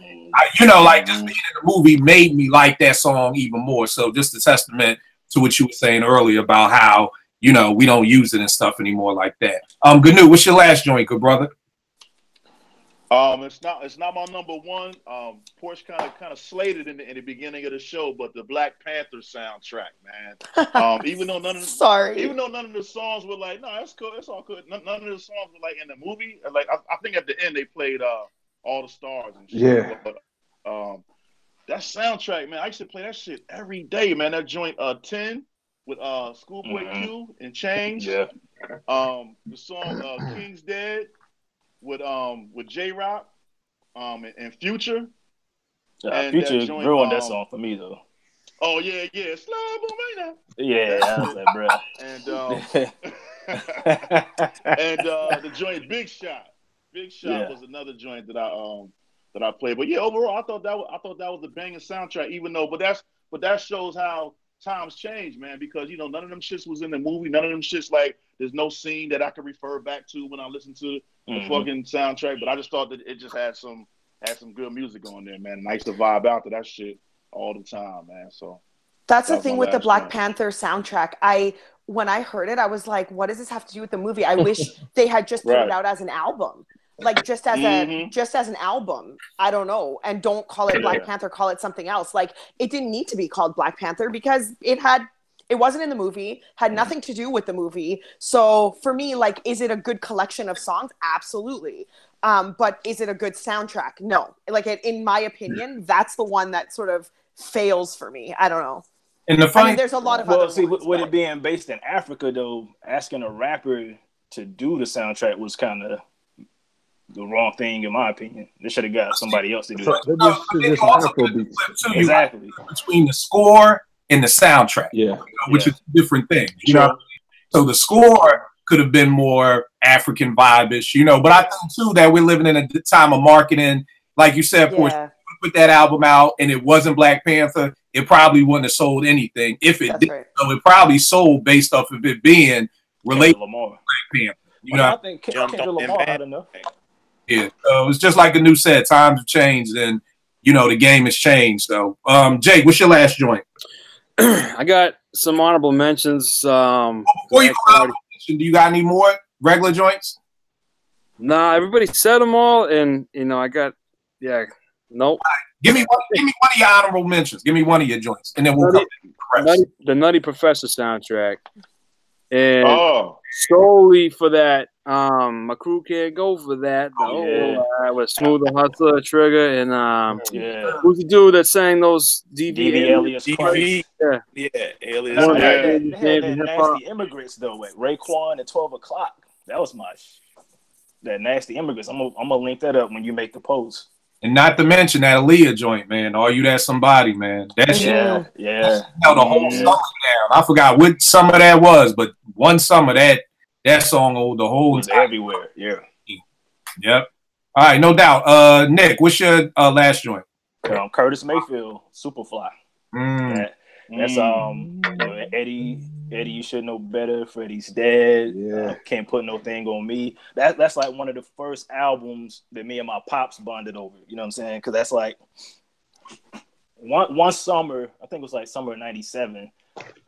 you know, like just being in the movie made me like that song even more. So just a testament to what you were saying earlier about how, you know, we don't use it and stuff anymore like that. Gnu, what's your last joint, good brother? It's not my number one. Porsche kind of slated in the beginning of the show, but the Black Panther soundtrack, man. Even though none of the songs were like, no, it's cool, it's all good. None of the songs were like in the movie. Like I think at the end they played All the Stars and shit. Yeah. But that soundtrack, man, I used to play that shit every day, man. That joint 10 with Schoolboy Q and Change. Yeah. The song King's Dead with J-Rock and Future. Future ruined that song for me though. Oh yeah, Slow Boom. Yeah, I was like, bro. And the joint Big Shot. Big Shot was another joint that I played. But yeah, overall, I thought that was a banging soundtrack. But that shows how times change, man. Because you know, none of them shits was in the movie. None of them shits like there's no scene that I can refer back to when I listen to the fucking soundtrack. But I just thought that it just had some good music on there, man. And I used to vibe out to that shit all the time, man. So that's the thing with the Black Panther soundtrack. When I heard it, I was like, what does this have to do with the movie? I wish they had just put it out as an album. Like just as an album. I don't know. And don't call it Black Panther, call it something else. Like it didn't need to be called Black Panther because it had It wasn't in the movie, had nothing to do with the movie. So for me, like, is it a good collection of songs? Absolutely. But is it a good soundtrack? No. Like, in my opinion, that's the one that sort of fails for me. I don't know. And the funny, there's a lot of other see, ones, with it being based in Africa, though, asking a rapper to do the soundtrack was kind of the wrong thing, in my opinion. They should have got somebody else to do it. Exactly. Between the score and the soundtrack, which is different things. You know, so the score could have been more African vibe-ish, you know. But I think too that we're living in a time of marketing, like you said, put that album out and it wasn't Black Panther, it probably wouldn't have sold anything. If it did, so it probably sold based off of it being related to Black Panther. You know, I think Kendrick Lamar had enough. Yeah, so it's just like the new said, times have changed and you know the game has changed. So, Jake, what's your last joint? I got some honorable mentions. Before you go out, do you got any more regular joints? Nah, everybody said them all, and you know I got nope. Right, give me one of your honorable mentions. Give me one of your joints, and then we'll come to the Nutty Professor soundtrack. And solely for that, my crew can't go for that. With Smooth the Hustler, Trigger, and who's the dude that sang those DV Alias Christ? Alias. They had Nasty Immigrants though, with Raekwon at 12 o'clock. That was that Nasty Immigrants. I'm gonna link that up when you make the post. And not to mention that Aaliyah joint, man. Are You That Somebody, man? That shit held the whole summer down. I forgot what summer that was, but one summer that song owed the whole was everywhere. Yeah. Yep. All right, no doubt. Nick, what's your last joint? Curtis Mayfield, Superfly. That's Eddie, you should know better. Freddie's dead. Can't put no thing on me. That's like one of the first albums that me and my pops bonded over. You know what I'm saying? Because that's like one summer. I think it was like summer of '97.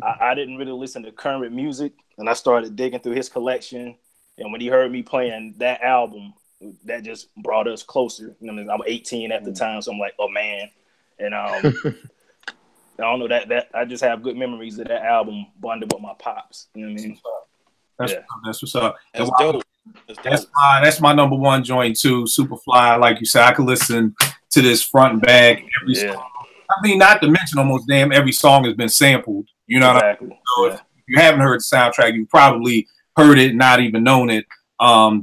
I didn't really listen to current music, and I started digging through his collection. And when he heard me playing that album, that just brought us closer. You know what I mean? I was 18 at the time, so I'm like, oh man, and I don't know that I just have good memories of that album bonded with my pops. You know what I mean? That's what's up. That's dope. That's my number one joint too. Superfly, like you said, I could listen to this front and back every song. I mean, not to mention almost damn every song has been sampled. You know what I mean? So if you haven't heard the soundtrack, you probably heard it, not even known it.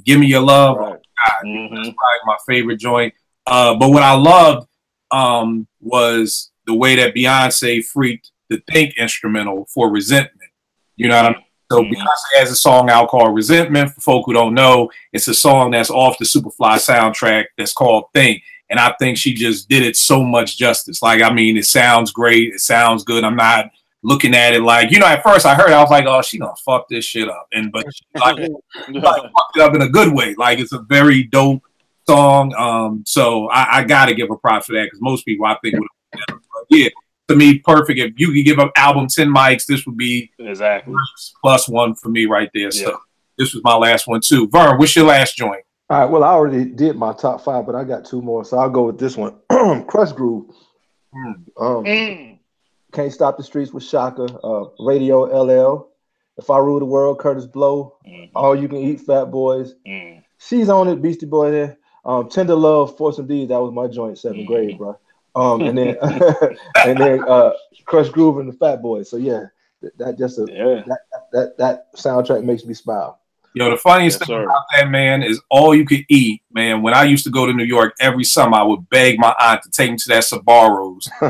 Give Me Your Love, oh God, that's probably my favorite joint. But what I loved was the way that Beyonce freaked the Think instrumental for Resentment. You know what I mean? So Beyonce has a song out called Resentment. For folk who don't know, it's a song that's off the Superfly soundtrack that's called Think. And I think she just did it so much justice. Like, I mean, it sounds great. It sounds good. I'm not looking at it like, you know, at first I heard it, I was like, oh, she gonna fuck this shit up. But she like fucked it up in a good way. Like, it's a very dope song. So I got to give her props for that because most people I think would have. Yeah, to me, perfect. If you could give an album 10 mics, this would be plus one for me right there. So this was my last one too. Vern, what's your last joint? All right. Well, I already did my top 5, but I got 2 more, so I'll go with this one. Crush Groove. Can't Stop the Streets with Shaka. Radio LL. If I Rule the World, Curtis Blow. All You Can Eat, Fat Boys. She's on it, Beastie Boys there. Tender Love, Force and Deeds. That was my joint, 7th grade, bro. And then Crush Groove and the Fat Boys. So yeah, that soundtrack makes me smile. Yo, the funniest thing about that, man, is All You Could Eat, man. When I used to go to New York every summer, I would beg my aunt to take me to that Sbarro's so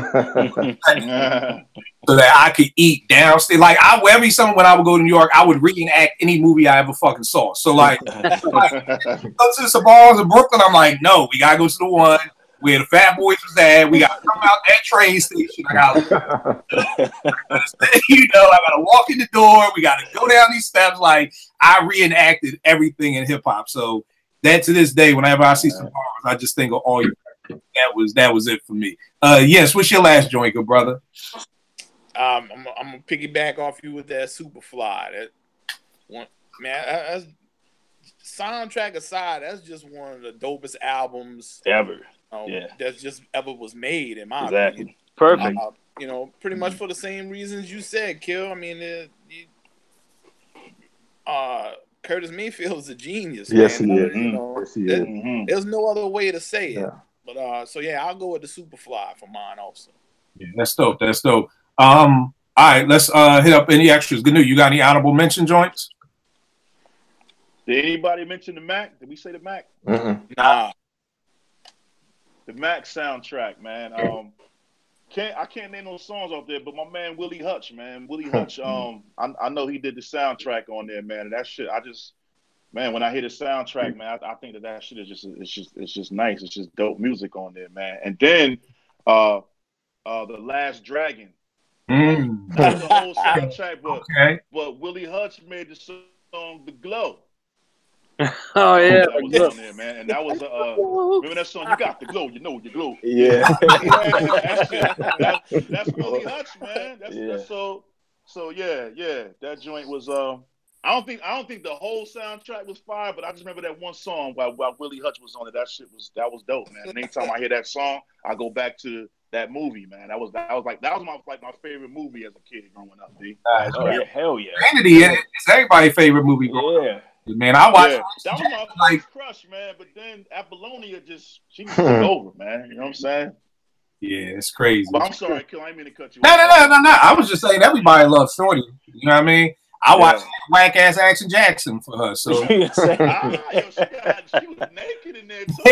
that I could eat downstairs. Like, every summer when I would go to New York, I would reenact any movie I ever fucking saw. So, like, go to the Sbarro's in Brooklyn, I'm like, no, we got to go to the one where the Fat Boys was at. We got to come out that train station. I got to walk in the door. We got to go down these steps. Like, I reenacted everything in hip hop. So that to this day, whenever I see some bars, I just think of All You. That was it for me. Yes, what's your last joint, good brother? I'm gonna piggyback off you with that Superfly. That one, man. That's, soundtrack aside, that's just one of the dopest albums ever. That just ever was made, in my opinion. Perfect. You know, pretty much for the same reasons you said, Kill. I mean, Curtis Mayfield is a genius. Yes, man. he is. You know, Yes, he is. there's no other way to say it. Yeah. But so yeah, I'll go with the Superfly for mine also. Yeah, that's dope. That's dope. All right, let's hit up any extras. Gnu, you got any honorable mention joints? Did anybody mention the Mac? Did we say the Mac? Nah. The Mac soundtrack, man. I can't name no songs off there, but my man Willie Hutch, man. Willie Hutch, I know he did the soundtrack on there, man. And that shit, man, when I hear the soundtrack, man, I think that shit is it's just nice. It's just dope music on there, man. And then The Last Dragon. That's the whole soundtrack, but Willie Hutch made the song The Glow. Oh yeah, that was on there, man, and that was remember that song? You got the glow, you know the glow. Yeah, that's Willie Hutch, man. That's so yeah. That joint was I don't think the whole soundtrack was fire, but I just remember that one song while Willie Hutch was on it. That was dope, man. And anytime I hear that song, I go back to that movie, man. That was my favorite movie as a kid growing up. D. Yeah, hell yeah. Vanity, it's everybody's favorite movie growing up. Man, I watched that was my first crush, man. But then Apollonia she took over, man. You know what I'm saying? Yeah, it's crazy. But I'm sorry, Kill. I didn't mean to cut you off. No. I was just saying everybody loves Shorty. You know what I mean? I watched whack ass Action Jackson for her. So she was naked in there too.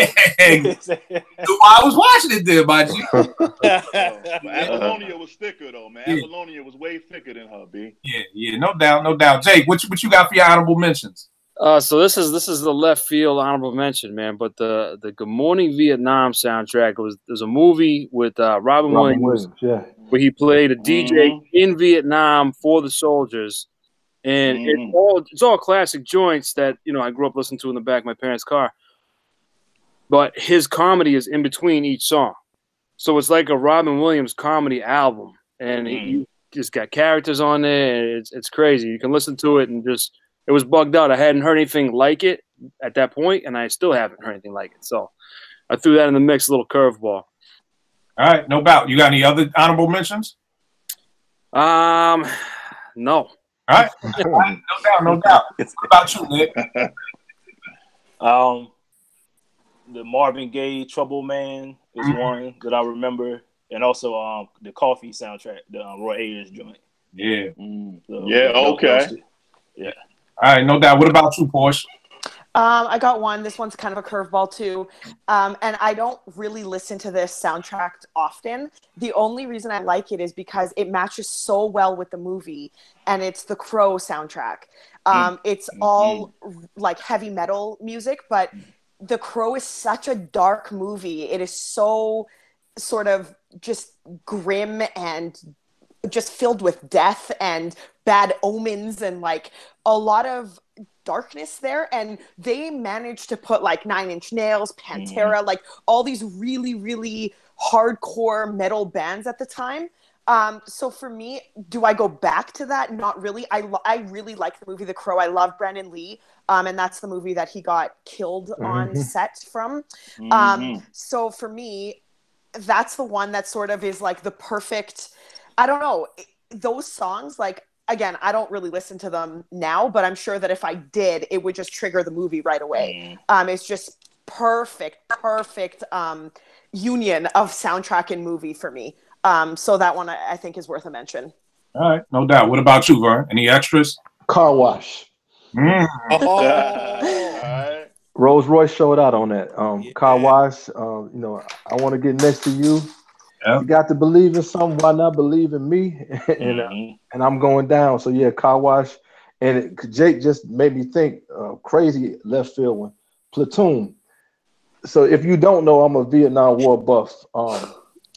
I was watching it there, my G. Apollonia was thicker though, man. Yeah. Apollonia was way thicker than her, B. Yeah, no doubt. Jake, what you got for your honorable mentions? So this is the left field honorable mention, man. But the Good Morning Vietnam soundtrack there's a movie with Robin Williams, where he played a DJ in Vietnam for the soldiers, and it's all classic joints that I grew up listening to in the back of my parents' car. But his comedy is in between each song, so it's like a Robin Williams comedy album, and you just got characters on there. And it's crazy. You can listen to it and just. It was bugged out. I hadn't heard anything like it at that point, and I still haven't heard anything like it. So I threw that in the mix, a little curveball. All right, no doubt. You got any other honorable mentions? No. All right, no doubt. What about you, Nick? The Marvin Gaye Trouble Man is one that I remember, and also the Coffee soundtrack, the Roy Ayers joint. Yeah. So, okay. Yeah. All right, no doubt. What about you, Porsche? I got one. This one's kind of a curveball too. And I don't really listen to this soundtrack often. The only reason I like it is because it matches so well with the movie, and it's the Crow soundtrack. It's all like heavy metal music, but The Crow is such a dark movie. It is so sort of just grim and just filled with death and bad omens and like a lot of darkness there, and they managed to put like Nine Inch Nails, Pantera, like all these really, really hardcore metal bands at the time. So for me, do I go back to that? Not really. I really like the movie The Crow. I love Brandon Lee, and that's the movie that he got killed on set from. So for me, that's the one that sort of is like the perfect. I don't know. Those songs, like, again, I don't really listen to them now, but I'm sure that if I did, it would just trigger the movie right away. It's just perfect union of soundtrack and movie for me. So that one I think is worth a mention. All right, no doubt. What about you, Vern? Any extras? Car Wash. Rolls Royce showed out on that. Car Wash. I want to get next to you. Yep. You got to believe in something. Why not believe in me? And I'm going down. So yeah, Car Wash. And Jake just made me think crazy left field one. Platoon. So if you don't know, I'm a Vietnam War buff.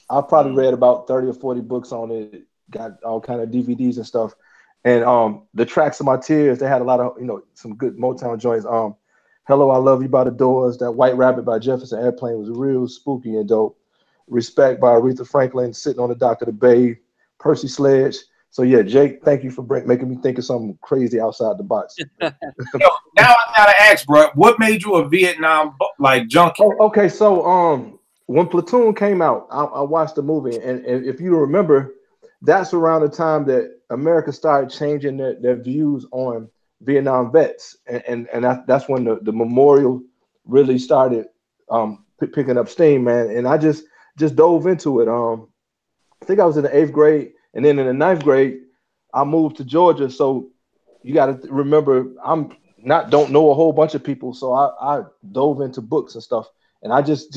I've probably read about 30 or 40 books on it. Got all kind of DVDs and stuff. And the Tracks of My Tears, they had a lot of some good Motown joints. Hello, I Love You by the Doors. That White Rabbit by Jefferson Airplane was real spooky and dope. Respect by Aretha Franklin, Sitting on the Dock of the Bay, Percy Sledge. So yeah, Jake, thank you for making me think of something crazy outside the box. Now I gotta ask, bro, what made you a Vietnam junkie? Okay, so when Platoon came out, I watched the movie, and if you remember, that's around the time that America started changing their views on Vietnam vets, and that's when the memorial really started picking up steam, man. And I just dove into it. I think I was in the 8th grade, and then in the 9th grade, I moved to Georgia. So you got to remember, don't know a whole bunch of people, so I dove into books and stuff, and I just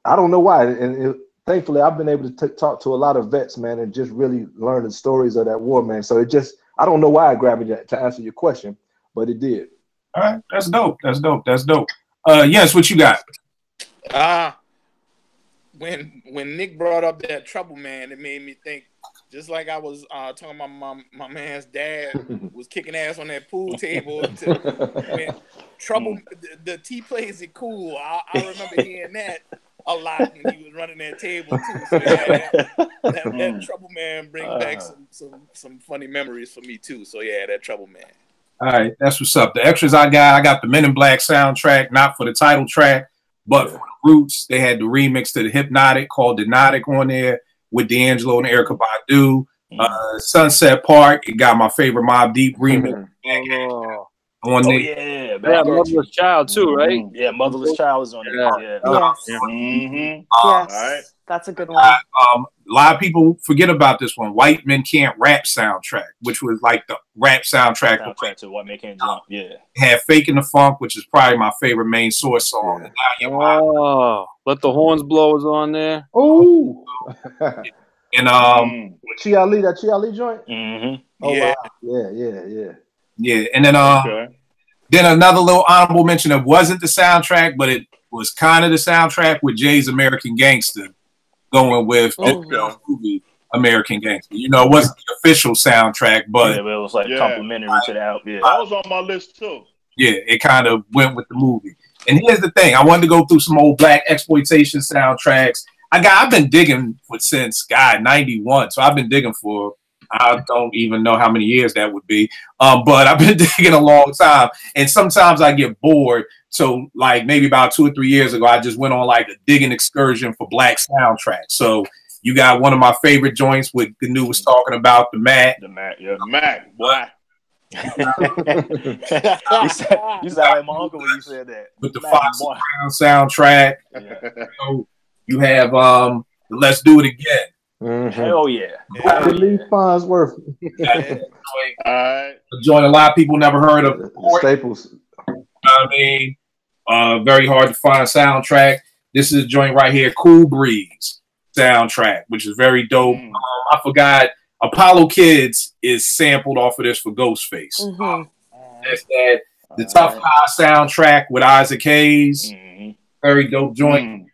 I don't know why, and thankfully I've been able to talk to a lot of vets, man, and just really learn the stories of that war, man. So I don't know why it grabbed me to answer your question, but it did. All right, that's dope. Yes, what you got? When Nick brought up that Trouble Man, it made me think, just like I was talking about my man's dad was kicking ass on that pool table. When Trouble, the T plays it cool. I remember hearing that a lot when he was running that table too. So yeah, that Trouble Man brings back some funny memories for me too. So yeah, that Trouble Man. All right, that's what's up. The extras I got the Men in Black soundtrack, not for the title track, but for the Roots. They had the remix to the Hypnotic called Hypnotic on there with D'Angelo and Erykah Badu. Sunset Park, it got my favorite Mobb Deep remix on there. Yeah, Motherless Child too, right? Yeah, Motherless Child is on there. Yes. All right. That's a good one. A lot of people forget about this one, White Men Can't Rap soundtrack, which was like the rap soundtrack to White Men Can't Jump. Yeah, it had Faking the Funk, which is probably my favorite main source song. Let the Horns Blow is on there. Oh, and Chia Lee, that Chia Lee joint. Oh yeah. Wow. Yeah, and then then another little honorable mention that wasn't the soundtrack, but it was kind of the soundtrack with Jay's American Gangster, going with the movie American Gangster. You know, it wasn't the official soundtrack, but it was like complimentary to the album. Yeah, that was on my list too. Yeah, it kind of went with the movie. And here's the thing: I wanted to go through some old black exploitation soundtracks. I've been digging since '91, so I've been digging for. I don't even know how many years that would be. But I've been digging a long time. And sometimes I get bored. So like maybe about 2 or 3 years ago, I just went on like a digging excursion for black soundtracks. So you got one of my favorite joints with Gnu was talking about, the Mac. The Mac, boy. You sound like my uncle when you said that. With the Fox Brown soundtrack. Yeah. You have Let's Do It Again. Hell yeah. Lee Farnsworth. A joint a lot of people never heard of. The Staples. I mean, very hard to find soundtrack. This is a joint right here, Cool Breeze soundtrack, which is very dope. I forgot Apollo Kids is sampled off of this for Ghostface. That's that. The Tough High soundtrack with Isaac Hayes, very dope joint.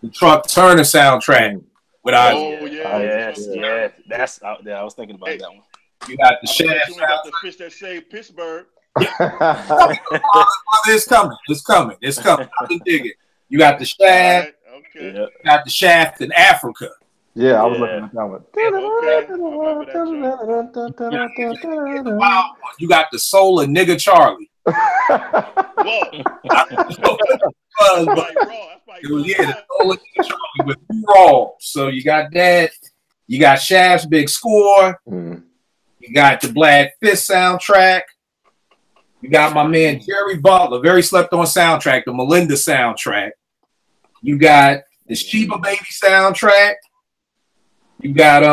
The Truck Turner soundtrack with Isaac. Yeah. That's out there. I was thinking about that one. You got the Shaft. You got the fish that saved Pittsburgh. It's coming. I've been digging. You got the Shaft. Okay. You got the Shaft in Africa. Yeah, I was looking at that one. You got the Soul of Nigga Charlie. The Soul of Nigga Charlie with Raw. So you got that. You got Shaft's Big Score. You got the Black Fist soundtrack. You got my man Jerry Butler, very slept on soundtrack, the Melinda soundtrack. You got the Sheba Baby soundtrack. You got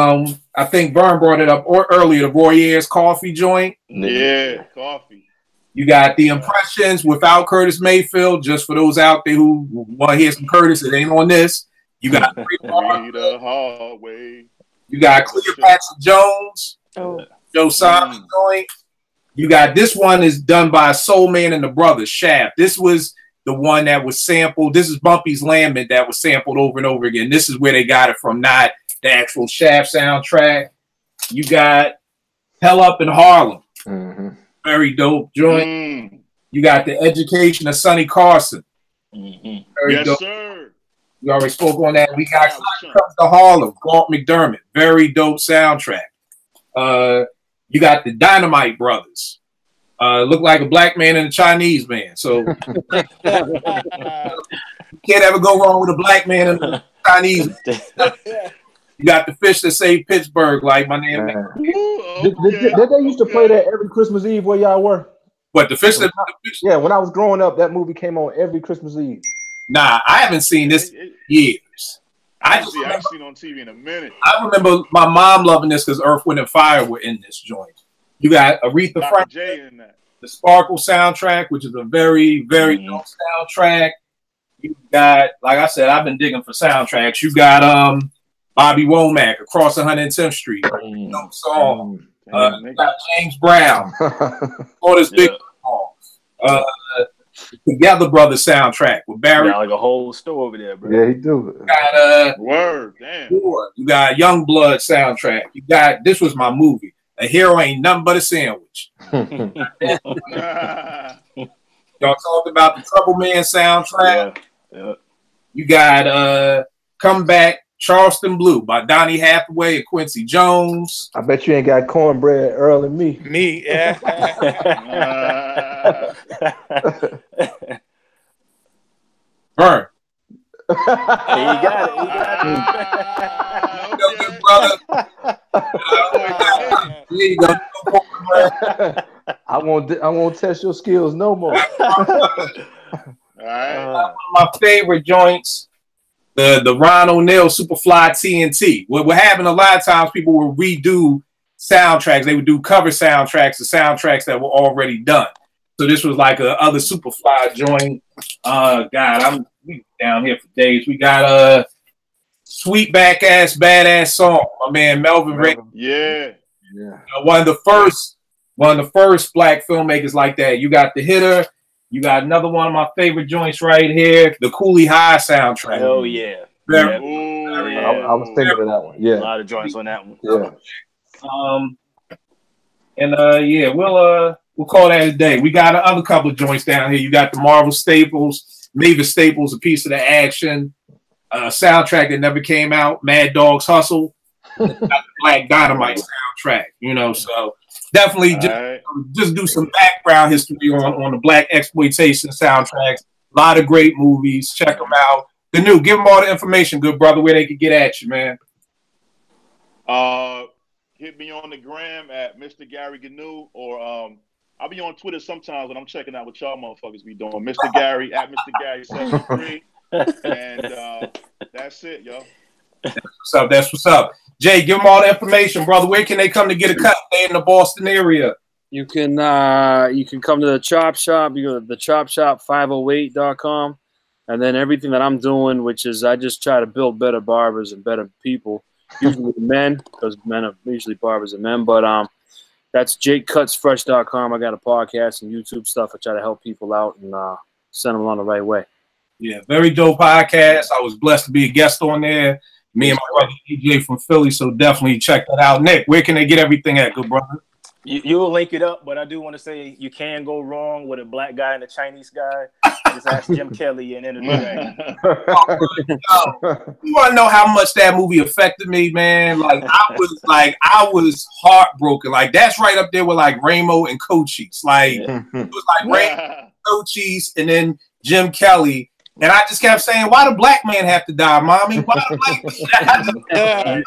I think Vern brought it up earlier, the Royers Coffee joint. Yeah, coffee. You got the Impressions without Curtis Mayfield, just for those out there who want to hear some Curtis, it ain't on this. You got the hallway. You got Cleopatra Jones, Joe Simon joint. You got this one is done by Soul Man and the Brothers, Shaft. This was the one that was sampled. This is Bumpy's Lambent that was sampled over and over again. This is where they got it from, not the actual Shaft soundtrack. You got Hell Up in Harlem. Very dope joint. You got The Education of Sonny Carson. Very dope. Sir. We already spoke on that. We got Comes to Harlem, Galt McDermott. Very dope soundtrack. You got the Dynamite Brothers. Look like a black man and a Chinese man. So you can't ever go wrong with a black man and a Chinese man. You got the fish that saved Pittsburgh, like my name. Did they used to play that every Christmas Eve where y'all were? What, the fish that? Yeah, when I was growing up, that movie came on every Christmas Eve. Nah, I haven't seen this in years. I haven't seen it on TV in a minute. I remember my mom loving this because Earth, Wind, and Fire were in this joint. You got Aretha Franklin, the Sparkle soundtrack, which is a very, very dope soundtrack. You got, like I said, I've been digging for soundtracks. You got Bobby Womack, Across 110th Street, dope song. You got James Brown, all this big song. Together Brothers soundtrack with Barry. Got like a whole store over there, bro. Yeah, he do. You got Word, damn. You got Young Blood soundtrack. You got This Was My Movie. A hero ain't nothing but a sandwich. Y'all talked about the Trouble Man soundtrack. Yeah. You got Come Back, Charleston Blue by Donny Hathaway and Quincy Jones. I bet you ain't got Cornbread, Earl, and me. Me, yeah. Burn. He got it. Brother. There you go. I won't test your skills no more. All right. One of my favorite joints, the Ron O'Neal Superfly TNT. What happened a lot of times, people will redo soundtracks. They would do cover soundtracks, the soundtracks that were already done. So this was like a other Superfly joint. God, we down here for days. We got Sweet Back Ass Badass Song. My man Melvin Ray. Yeah. One of the first black filmmakers like that. You got The Hitter. You got another one of my favorite joints right here, the Cooley High soundtrack. Oh yeah. Very, very, I was thinking of that one. Yeah. A lot of joints on that one. Yeah. We'll call that a day. We got another couple of joints down here. You got the Marvel Staples, Mavis Staples, A Piece of the Action, soundtrack that never came out, Mad Dog's Hustle, got the Black Dynamite soundtrack, so definitely just do some background history on the black exploitation soundtracks. A lot of great movies. Check them out. Give them all the information, good brother, where they could get at you, man. Hit me on the gram at Mr. Gary Gnu, or I'll be on Twitter sometimes when I'm checking out what y'all motherfuckers be doing. Mr. Gary at Mr. Gary 73, and that's it, yo. That's what's up. Jay, give them all the information, brother. Where can they come to get a cut? They in the Boston area. You can come to the Chop Shop. You go to the chopshop508.com, and then everything that I'm doing, which is I just try to build better barbers and better people, usually men, because men are usually barbers and men. But that's JakeCutsFresh.com. I got a podcast and YouTube stuff. I try to help people out and send them on the right way. Yeah, very dope podcast. I was blessed to be a guest on there. Me and my brother DJ from Philly, so definitely check that out. Nick, where can they get everything at, good brother? You'll link it up, but I do want to say you can go wrong with a black guy and a Chinese guy. Just ask Jim Kelly and Enter the Dragon. You want to know how much that movie affected me, man? I was heartbroken. Like, that's right up there with like Ramo and Cochise. Like, it was like Ramo, Cochise, and then Jim Kelly. And I just kept saying, why the black man have to die, mommy? Why the black man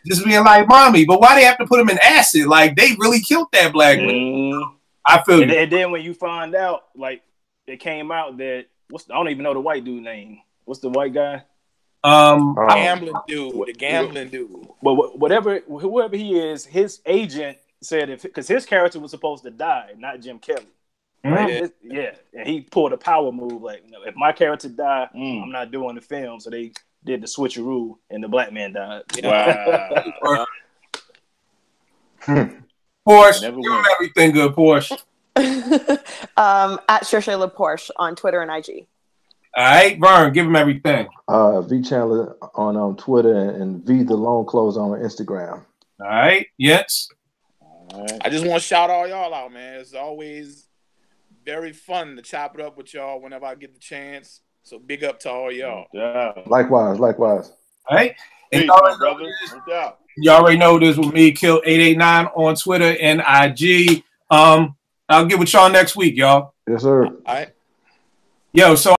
just being like, mommy, but why they have to put him in acid? Like, they really killed that black man. I feel you. And then when you find out, like, it came out that, I don't even know the white dude name. What's the white guy? Gambling dude. The gambling dude. But whoever he is, his agent said, because his character was supposed to die, not Jim Kelly. Right? Yeah, and he pulled a power move. Like, if my character died, I'm not doing the film. So they did the switcheroo, and the black man died. Wow. Porsche, give him everything good, Porsche. At Cherchez Porsche on Twitter and IG. All right, Vern, give him everything. V Chandler on Twitter and V the Loan Clothes on Instagram. All right, yes. I just want to shout all y'all out, man. It's always very fun to chop it up with y'all whenever I get the chance. So big up to all y'all. Yeah. Likewise. All right. And you already know this with me, Kill889 on Twitter and IG. I'll get with y'all next week, y'all. Yes, sir. All right. Yo, so